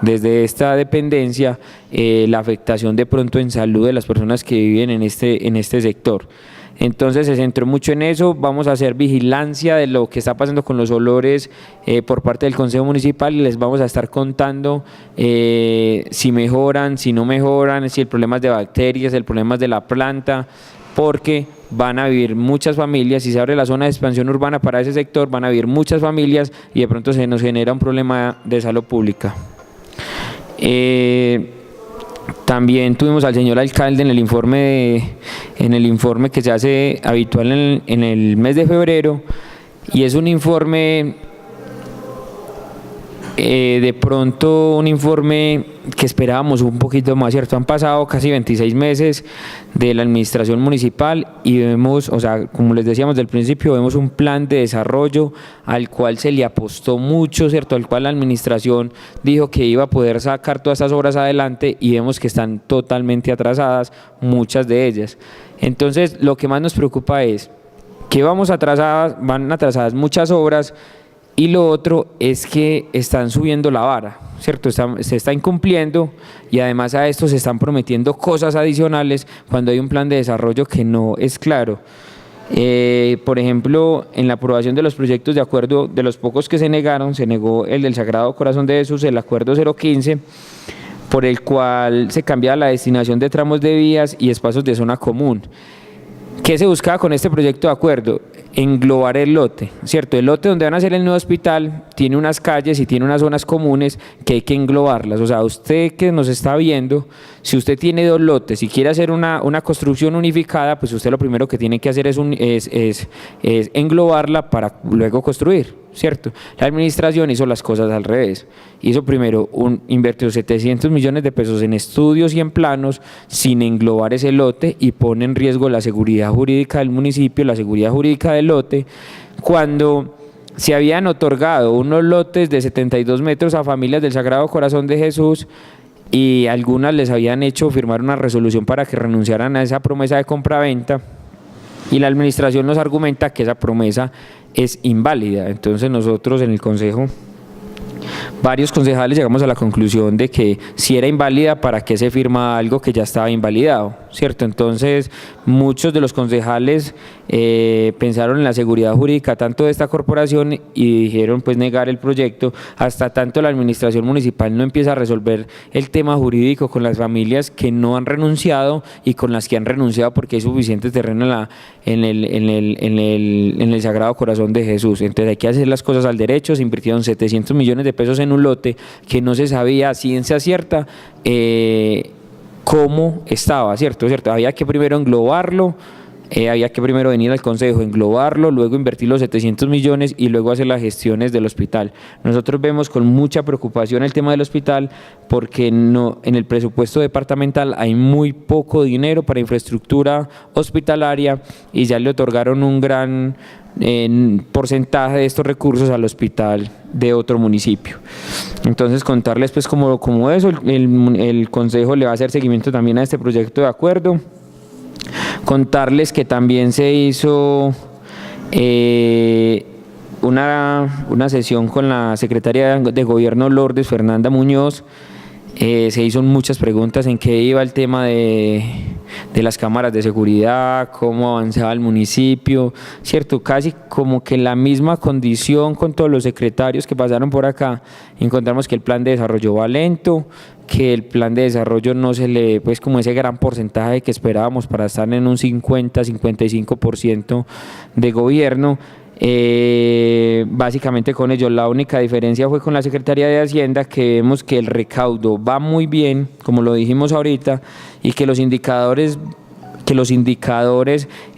S5: desde esta dependencia, la afectación de pronto en salud de las personas que viven en este sector. Entonces se centró mucho en eso. Vamos a hacer vigilancia de lo que está pasando con los olores por parte del Consejo Municipal, y les vamos a estar contando si mejoran, si no mejoran, si el problema es de bacterias, el problema es de la planta, porque van a vivir muchas familias. Si se abre la zona de expansión urbana para ese sector, van a vivir muchas familias y de pronto se nos genera un problema de salud pública. También tuvimos al señor alcalde en el informe que se hace habitual en el mes de febrero, y es un informe de pronto un informe que esperábamos un poquito más, ¿cierto? Han pasado casi 26 meses de la administración municipal y vemos, o sea, como les decíamos del principio, vemos un plan de desarrollo al cual se le apostó mucho, ¿cierto? Al cual la administración dijo que iba a poder sacar todas estas obras adelante, y vemos que están totalmente atrasadas, muchas de ellas. Entonces, lo que más nos preocupa es que van atrasadas muchas obras, y lo otro es que están subiendo la vara, ¿cierto? Se está incumpliendo, y además a esto se están prometiendo cosas adicionales cuando hay un plan de desarrollo que no es claro. Por ejemplo, en la aprobación de los proyectos de acuerdo, de los pocos que se negó el del Sagrado Corazón de Jesús, el acuerdo 015, por el cual se cambia la destinación de tramos de vías y espacios de zona común. ¿Qué se buscaba con este proyecto de acuerdo? Englobar el lote, ¿cierto? El lote donde van a hacer el nuevo hospital tiene unas calles y tiene unas zonas comunes que hay que englobarlas. O sea, usted que nos está viendo, si usted tiene 2 lotes y quiere hacer una construcción unificada, pues usted lo primero que tiene que hacer es englobarla para luego construir, ¿cierto? La administración hizo las cosas al revés. Hizo primero invirtió 700 millones de pesos en estudios y en planos sin englobar ese lote y pone en riesgo la seguridad jurídica del municipio, la seguridad jurídica del lote, cuando se habían otorgado unos lotes de 72 metros a familias del Sagrado Corazón de Jesús y algunas les habían hecho firmar una resolución para que renunciaran a esa promesa de compraventa, y la administración nos argumenta que esa promesa es inválida. Entonces nosotros en el consejo, varios concejales, llegamos a la conclusión de que si era inválida, ¿para qué se firma algo que ya estaba invalidado? ¿Cierto? Entonces muchos de los concejales pensaron en la seguridad jurídica tanto de esta corporación y dijeron pues negar el proyecto hasta tanto la administración municipal no empieza a resolver el tema jurídico con las familias que no han renunciado y con las que han renunciado porque hay suficiente terreno en el Sagrado Corazón de Jesús. Entonces hay que hacer las cosas al derecho. Se invirtieron 700 millones de pesos en un lote que no se sabía a ciencia cierta cómo estaba, ¿cierto? Había que primero englobarlo, había que primero venir al consejo, englobarlo, luego invertir los 700 millones y luego hacer las gestiones del hospital. Nosotros vemos con mucha preocupación el tema del hospital porque en el presupuesto departamental hay muy poco dinero para infraestructura hospitalaria y ya le otorgaron un gran porcentaje de estos recursos al hospital de otro municipio. Entonces contarles pues como eso, el consejo le va a hacer seguimiento también a este proyecto de acuerdo. Contarles que también se hizo una sesión con la secretaria de Gobierno Lourdes Fernanda Muñoz. Se hizo muchas preguntas en qué iba el tema de las cámaras de seguridad, cómo avanzaba el municipio, ¿cierto? Casi como que la misma condición con todos los secretarios que pasaron por acá. Encontramos que el plan de desarrollo va lento, que el plan de desarrollo no se le, pues como ese gran porcentaje que esperábamos para estar en un 50-55% de gobierno. Básicamente con ellos la única diferencia fue con la Secretaría de Hacienda, que vemos que el recaudo va muy bien, como lo dijimos ahorita, y que los indicadores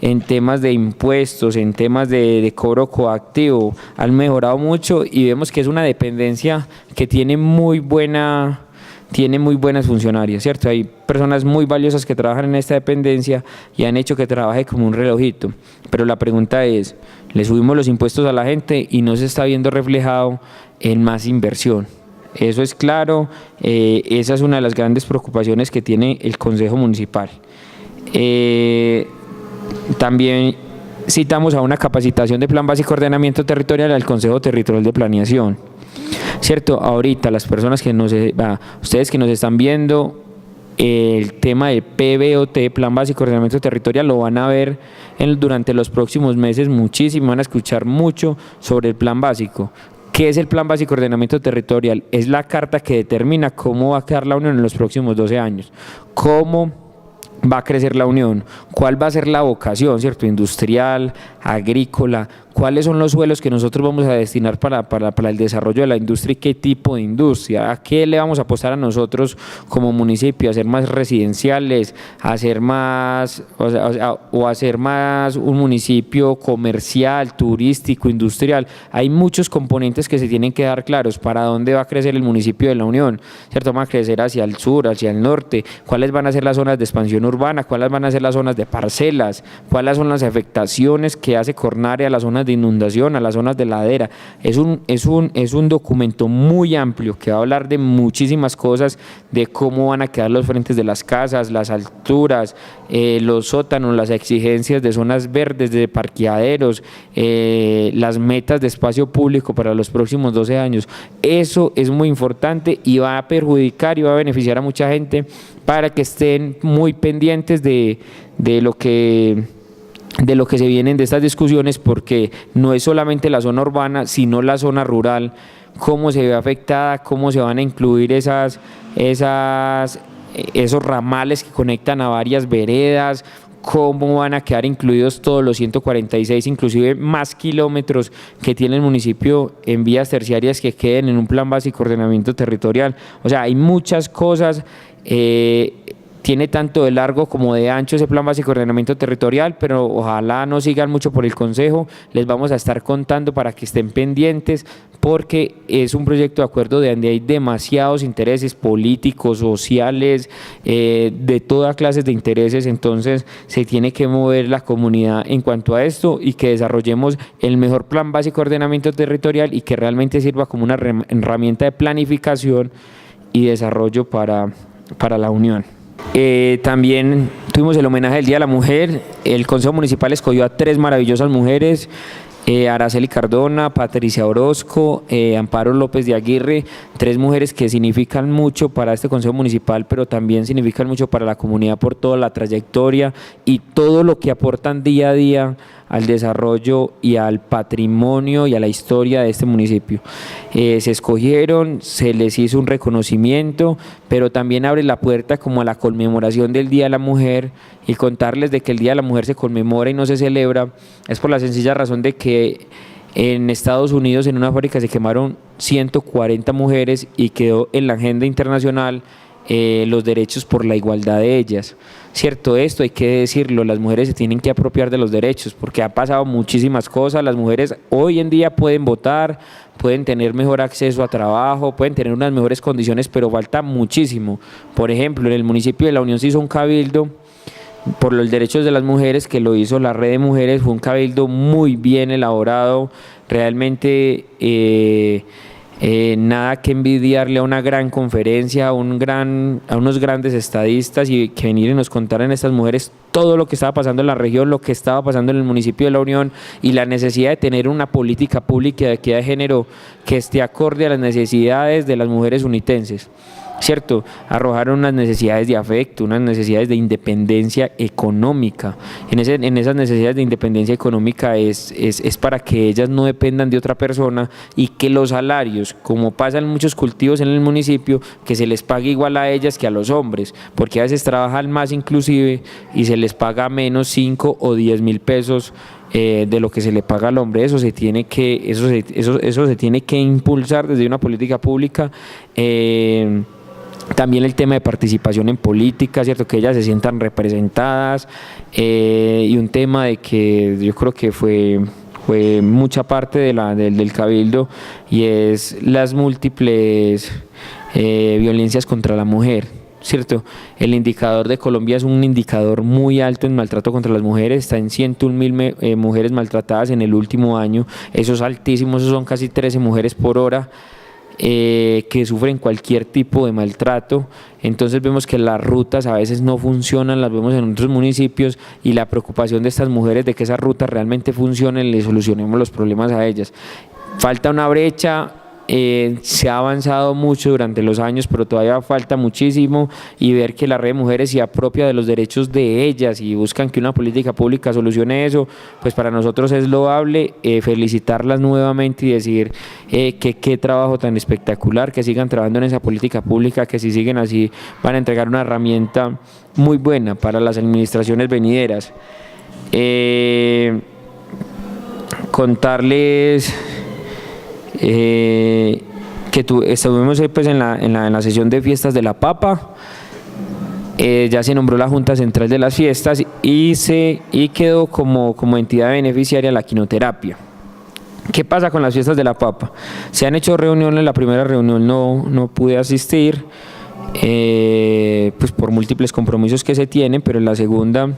S5: en temas de impuestos, en temas de cobro coactivo han mejorado mucho, y vemos que es una dependencia que tiene muy buenas funcionarias, ¿cierto? Hay personas muy valiosas que trabajan en esta dependencia y han hecho que trabaje como un relojito. Pero la pregunta es, le subimos los impuestos a la gente y no se está viendo reflejado en más inversión. Eso es claro, esa es una de las grandes preocupaciones que tiene el Consejo Municipal. También citamos a una capacitación de Plan Básico de Ordenamiento Territorial al Consejo Territorial de Planeación. ¿Cierto? Ahorita las personas ustedes que nos están viendo, el tema de PBOT, Plan Básico de Ordenamiento Territorial, lo van a ver durante los próximos meses muchísimo, van a escuchar mucho sobre el Plan Básico. ¿Qué es el Plan Básico de Ordenamiento Territorial? Es la carta que determina cómo va a quedar la Unión en los próximos 12 años, cómo va a crecer la Unión, cuál va a ser la vocación, ¿cierto? Industrial, agrícola, cuáles son los suelos que nosotros vamos a destinar para el desarrollo de la industria y qué tipo de industria, a qué le vamos a apostar a nosotros como municipio, a hacer más residenciales, a hacer más, o hacer más un municipio comercial, turístico, industrial. Hay muchos componentes que se tienen que dar claros para dónde va a crecer el municipio de la Unión, ¿cierto? Va a crecer hacia el sur, hacia el norte, cuáles van a ser las zonas de expansión urbana, cuáles van a ser las zonas de parcelas, cuáles son las afectaciones que hace Cornare a las zonas de inundación, a las zonas de ladera. Es un documento muy amplio que va a hablar de muchísimas cosas, de cómo van a quedar los frentes de las casas, las alturas, los sótanos, las exigencias de zonas verdes, de parqueaderos, las metas de espacio público para los próximos 12 años. Eso es muy importante y va a perjudicar y va a beneficiar a mucha gente, para que estén muy pendientes de lo que se vienen de estas discusiones, porque no es solamente la zona urbana, sino la zona rural, cómo se ve afectada, cómo se van a incluir esos ramales que conectan a varias veredas, cómo van a quedar incluidos todos los 146, inclusive más kilómetros que tiene el municipio en vías terciarias que queden en un plan básico de ordenamiento territorial. O sea, hay muchas cosas, tiene tanto de largo como de ancho ese plan básico de ordenamiento territorial, pero ojalá no sigan mucho por el Consejo, les vamos a estar contando para que estén pendientes, porque es un proyecto de acuerdo donde hay demasiados intereses políticos, sociales, de todas clases de intereses, entonces se tiene que mover la comunidad en cuanto a esto y que desarrollemos el mejor plan básico de ordenamiento territorial y que realmente sirva como una herramienta de planificación y desarrollo para la Unión. También tuvimos el homenaje del Día de la Mujer. El Consejo Municipal escogió a 3 maravillosas mujeres, Araceli Cardona, Patricia Orozco, Amparo López de Aguirre, 3 mujeres que significan mucho para este Consejo Municipal, pero también significan mucho para la comunidad por toda la trayectoria y todo lo que aportan día a día al desarrollo y al patrimonio y a la historia de este municipio. Se escogieron, se les hizo un reconocimiento, pero también abre la puerta como a la conmemoración del Día de la Mujer, y contarles de que el Día de la Mujer se conmemora y no se celebra es por la sencilla razón de que en Estados Unidos en una fábrica se quemaron 140 mujeres y quedó en la agenda internacional los derechos por la igualdad de ellas. Cierto, esto hay que decirlo, las mujeres se tienen que apropiar de los derechos porque ha pasado muchísimas cosas. Las mujeres hoy en día pueden votar, pueden tener mejor acceso a trabajo, pueden tener unas mejores condiciones, pero falta muchísimo. Por ejemplo, en el municipio de La Unión se hizo un cabildo por los derechos de las mujeres, que lo hizo la Red de Mujeres, fue un cabildo muy bien elaborado, realmente nada que envidiarle a una gran conferencia, a unos grandes estadistas, y que venir y nos contaran estas mujeres todo lo que estaba pasando en la región, lo que estaba pasando en el municipio de La Unión y la necesidad de tener una política pública de equidad de género que esté acorde a las necesidades de las mujeres unitenses. Cierto, arrojaron unas necesidades de afecto, unas necesidades de independencia económica. En esas necesidades de independencia económica es para que ellas no dependan de otra persona y que los salarios, como pasa en muchos cultivos en el municipio, que se les pague igual a ellas que a los hombres, porque a veces trabajan más inclusive y se les paga menos 5 o 10 mil pesos de lo que se le paga al hombre. Eso se tiene que impulsar desde una política pública. También el tema de participación en política, ¿cierto? Que ellas se sientan representadas, y un tema de que yo creo que fue mucha parte del cabildo, y es las múltiples violencias contra la mujer, ¿cierto? El indicador de Colombia es un indicador muy alto en maltrato contra las mujeres, está en 101.000 mujeres maltratadas en el último año. Eso es altísimo, eso son casi 13 mujeres por hora. Que sufren cualquier tipo de maltrato. Entonces vemos que las rutas a veces no funcionan, las vemos en otros municipios, y la preocupación de estas mujeres de que esas rutas realmente funcionen, le solucionemos los problemas a ellas. Falta una brecha. Se ha avanzado mucho durante los años, pero todavía falta muchísimo, y ver que la Red de Mujeres se apropia de los derechos de ellas y buscan que una política pública solucione eso, pues para nosotros es loable. Felicitarlas nuevamente y decir que qué trabajo tan espectacular, que sigan trabajando en esa política pública, que si siguen así van a entregar una herramienta muy buena para las administraciones venideras. Contarles que estuvimos pues en la sesión de fiestas de la Papa. Ya se nombró la Junta Central de las Fiestas y quedó como entidad beneficiaria la quinoterapia. ¿Qué pasa con las fiestas de la Papa? Se han hecho reuniones, la primera reunión no pude asistir, pues por múltiples compromisos que se tienen, pero en la segunda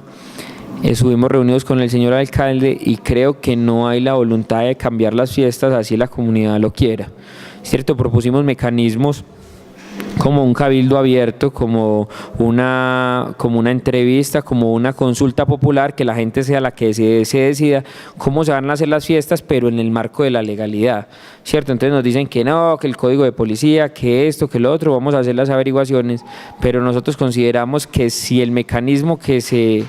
S5: estuvimos reunidos con el señor alcalde y creo que no hay la voluntad de cambiar las fiestas así la comunidad lo quiera, ¿cierto? Propusimos mecanismos como un cabildo abierto, como una entrevista, como una consulta popular, que la gente sea la que se decida cómo se van a hacer las fiestas, pero en el marco de la legalidad, ¿cierto? Entonces nos dicen que no, que el código de policía, que esto, que lo otro, vamos a hacer las averiguaciones, pero nosotros consideramos que si el mecanismo que se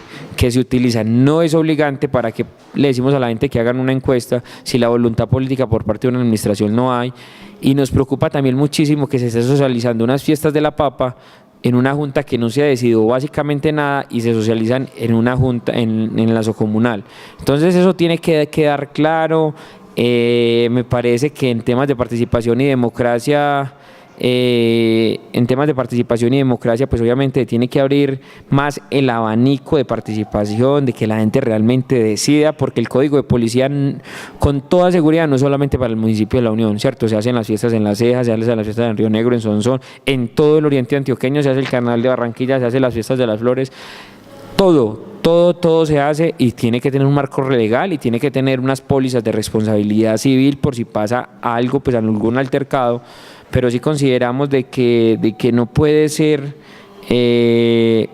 S5: utiliza no es obligante, para que le decimos a la gente que hagan una encuesta, si la voluntad política por parte de una administración no hay. Y nos preocupa también muchísimo que se esté socializando unas fiestas de la Papa en una junta que no se ha decidido básicamente nada y se socializan en una junta, en la socomunal. Entonces eso tiene que quedar claro. Me parece que en temas de participación y democracia, pues obviamente tiene que abrir más el abanico de participación, de que la gente realmente decida, porque el código de policía con toda seguridad no es solamente para el municipio de La Unión, ¿cierto? Se hacen las fiestas en La Ceja, se hacen las fiestas en Río Negro, en Sonsón, en todo el oriente antioqueño, se hace el Carnaval de Barranquilla, se hacen las fiestas de las Flores, todo se hace y tiene que tener un marco legal y tiene que tener unas pólizas de responsabilidad civil por si pasa algo, pues algún altercado, pero sí consideramos de que no puede ser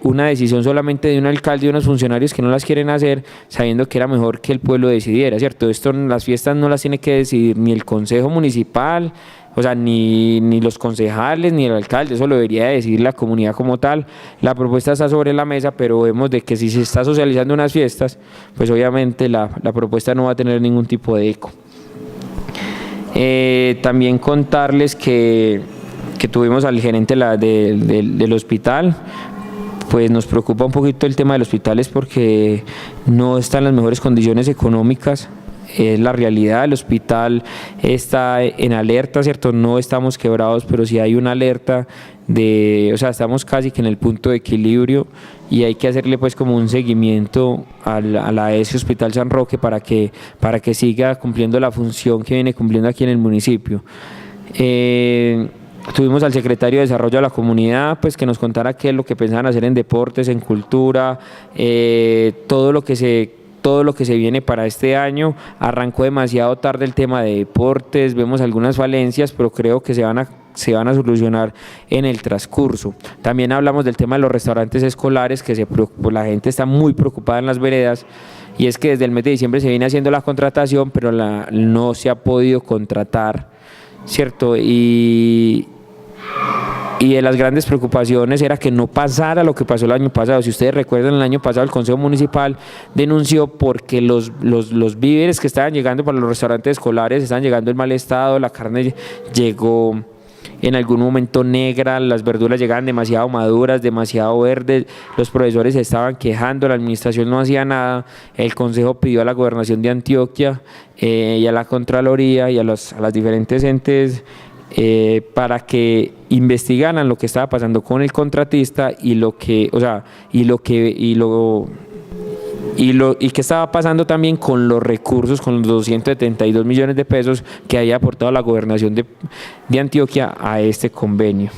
S5: una decisión solamente de un alcalde y unos funcionarios que no las quieren hacer sabiendo que era mejor que el pueblo decidiera, ¿cierto? Las fiestas no las tiene que decidir ni el consejo municipal, o sea, ni los concejales, ni el alcalde, eso lo debería decidir la comunidad como tal. La propuesta está sobre la mesa, pero vemos de que si se está socializando unas fiestas, pues obviamente la propuesta no va a tener ningún tipo de eco. También contarles que tuvimos al gerente del hospital. Pues nos preocupa un poquito el tema del hospital, es porque no está en las mejores condiciones económicas. Es la realidad, el hospital está en alerta, ¿cierto? No estamos quebrados, pero sí hay una alerta o sea, estamos casi que en el punto de equilibrio y hay que hacerle pues como un seguimiento a la AES Hospital San Roque para que siga cumpliendo la función que viene cumpliendo aquí en el municipio. Tuvimos al secretario de Desarrollo de la Comunidad, pues que nos contara qué es lo que pensaban hacer en deportes, en cultura, todo lo que se viene para este año. Arrancó demasiado tarde el tema de deportes, vemos algunas falencias, pero creo que se van a solucionar en el transcurso. También hablamos del tema de los restaurantes escolares, que la gente está muy preocupada en las veredas, y es que desde el mes de diciembre se viene haciendo la contratación, pero no se ha podido contratar, ¿cierto? Y de las grandes preocupaciones era que no pasara lo que pasó el año pasado. Si ustedes recuerdan, el año pasado el Consejo Municipal denunció porque los víveres que estaban llegando para los restaurantes escolares estaban llegando en mal estado, la carne llegó en algún momento negra, las verduras llegaban demasiado maduras, demasiado verdes, los profesores se estaban quejando, la administración no hacía nada. El Consejo pidió a la Gobernación de Antioquia y a la Contraloría y a las diferentes entes para que investigaran lo que estaba pasando con el contratista y qué estaba pasando también con los recursos, con los 272 millones de pesos que había aportado la Gobernación de Antioquia a este convenio.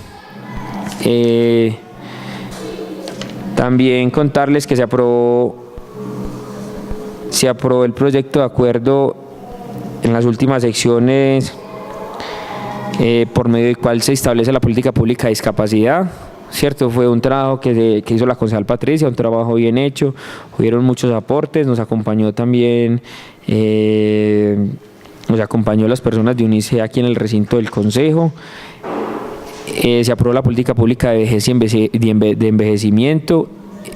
S5: También contarles que se aprobó el proyecto de acuerdo en las últimas secciones por medio del cual se establece la política pública de discapacidad, ¿cierto? Fue un trabajo que hizo la concejal Patricia, un trabajo bien hecho, hubieron muchos aportes, nos acompañó también, las personas de UNICE aquí en el recinto del Consejo. Se aprobó la política pública de vejez de envejecimiento.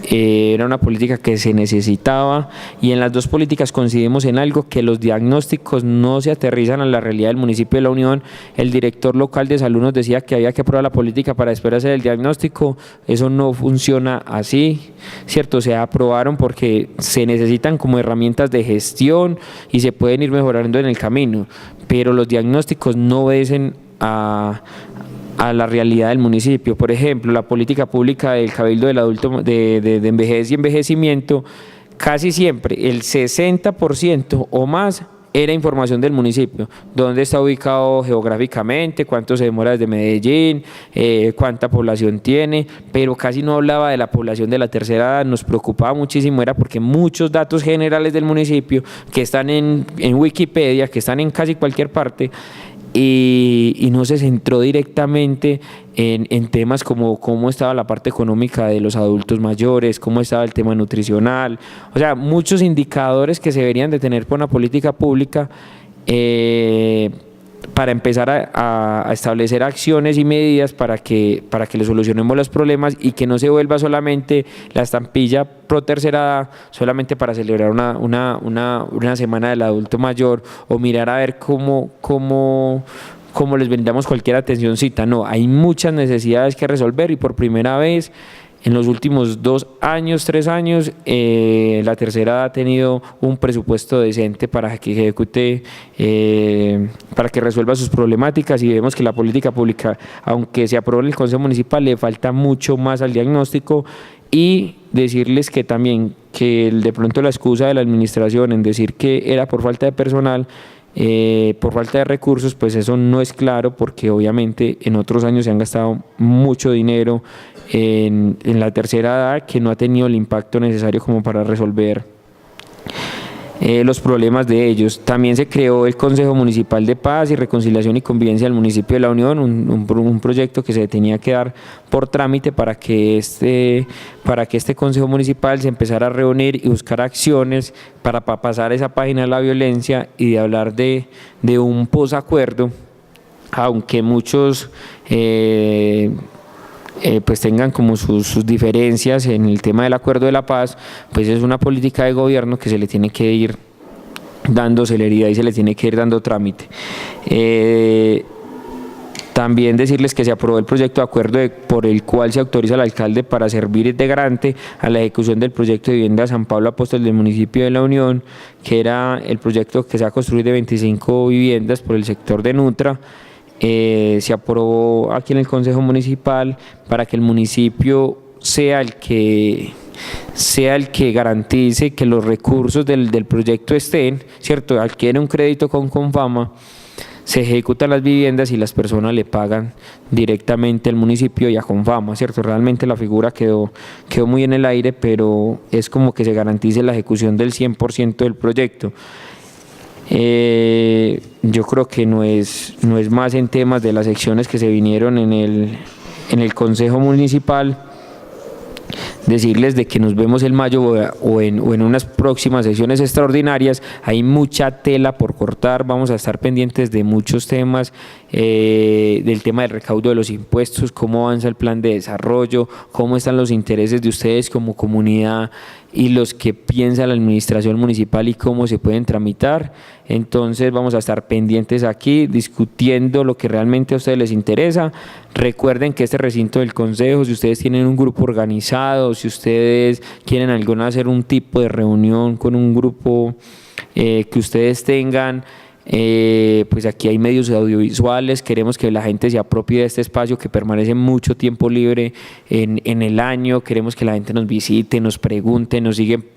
S5: Era una política que se necesitaba, y en las dos políticas coincidimos en algo: que los diagnósticos no se aterrizan a la realidad del municipio de La Unión. El director local de salud nos decía que había que aprobar la política para después hacer el diagnóstico. Eso no funciona así, ¿cierto? Se aprobaron porque se necesitan como herramientas de gestión y se pueden ir mejorando en el camino, pero los diagnósticos no obedecen a la realidad del municipio. Por ejemplo, la política pública del Cabildo del Adulto de vejez y envejecimiento, casi siempre el 60% o más era información del municipio: dónde está ubicado geográficamente, cuánto se demora desde Medellín, cuánta población tiene, pero casi no hablaba de la población de la tercera edad. Nos preocupaba muchísimo, era porque muchos datos generales del municipio que están en Wikipedia, que están en casi cualquier parte, y no se centró directamente en temas como cómo estaba la parte económica de los adultos mayores, cómo estaba el tema nutricional, o sea, muchos indicadores que se deberían de tener por una política pública para empezar a establecer acciones y medidas para que le solucionemos los problemas y que no se vuelva solamente la estampilla pro tercera edad, solamente para celebrar una semana del adulto mayor, o mirar a ver cómo como les brindamos cualquier atencióncita, no, hay muchas necesidades que resolver y por primera vez en los últimos 2 años, 3 años, la tercera ha tenido un presupuesto decente para que ejecute, para que resuelva sus problemáticas, y vemos que la política pública, aunque se aprobó en el Consejo Municipal, le falta mucho más al diagnóstico. Y decirles que también que de pronto la excusa de la administración en decir que era por falta de personal, por falta de recursos, pues eso no es claro, porque obviamente en otros años se han gastado mucho dinero en la tercera edad que no ha tenido el impacto necesario como para resolver los problemas de ellos. También se creó el Consejo Municipal de Paz y Reconciliación y Convivencia del municipio de La Unión, un proyecto que se tenía que dar por trámite para que este Consejo Municipal se empezara a reunir y buscar acciones para pasar esa página de la violencia y de hablar de un posacuerdo, aunque muchos pues tengan como sus diferencias en el tema del acuerdo de la paz, pues es una política de gobierno que se le tiene que ir dando celeridad y se le tiene que ir dando trámite. También decirles que se aprobó el proyecto de acuerdo por el cual se autoriza al alcalde para servir de garante a la ejecución del proyecto de vivienda San Pablo Apóstol del municipio de La Unión, que era el proyecto que se va a construir de 25 viviendas por el sector de Nutra. Se aprobó aquí en el Consejo Municipal para que el municipio sea el que garantice que los recursos del proyecto estén, ¿cierto? Adquiere un crédito con Confama, se ejecutan las viviendas y las personas le pagan directamente al municipio y a Confama, ¿cierto? Realmente la figura quedó muy en el aire, pero es como que se garantice la ejecución del 100% del proyecto. Yo creo que no es más en temas de las secciones que se vinieron en el Consejo Municipal. Decirles de que nos vemos en mayo o en unas próximas sesiones extraordinarias. Hay mucha tela por cortar, vamos a estar pendientes de muchos temas, del tema del recaudo de los impuestos, cómo avanza el plan de desarrollo, cómo están los intereses de ustedes como comunidad y los que piensa la administración municipal y cómo se pueden tramitar. Entonces vamos a estar pendientes aquí discutiendo lo que realmente a ustedes les interesa. Recuerden que este recinto del consejo, si ustedes tienen un grupo organizado, si ustedes quieren hacer un tipo de reunión con un grupo que ustedes tengan, pues aquí hay medios audiovisuales. Queremos que la gente se apropie de este espacio que permanece mucho tiempo libre en el año. Queremos que la gente nos visite, nos pregunte,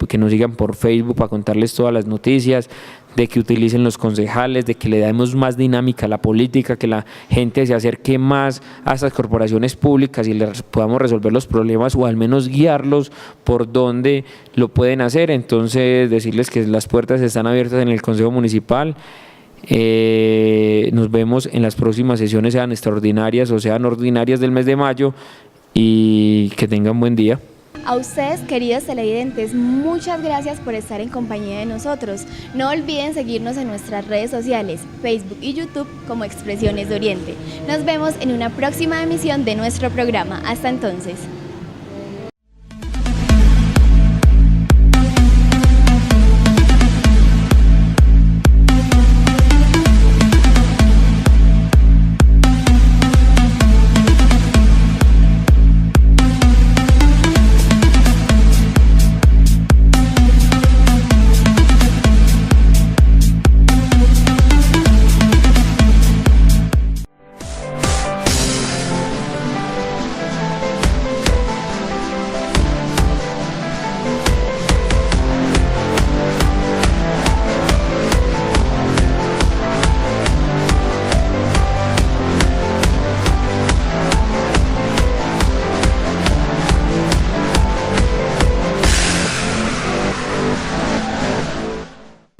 S5: que nos sigan por Facebook para contarles todas las noticias, de que utilicen los concejales, de que le demos más dinámica a la política, que la gente se acerque más a estas corporaciones públicas y les podamos resolver los problemas o al menos guiarlos por donde lo pueden hacer. Entonces decirles que las puertas están abiertas en el Consejo Municipal. Nos vemos en las próximas sesiones, sean extraordinarias o sean ordinarias del mes de mayo, y que tengan buen día.
S1: A ustedes, queridos televidentes, muchas gracias por estar en compañía de nosotros. No olviden seguirnos en nuestras redes sociales, Facebook y YouTube como Expresiones de Oriente. Nos vemos en una próxima emisión de nuestro programa. Hasta entonces.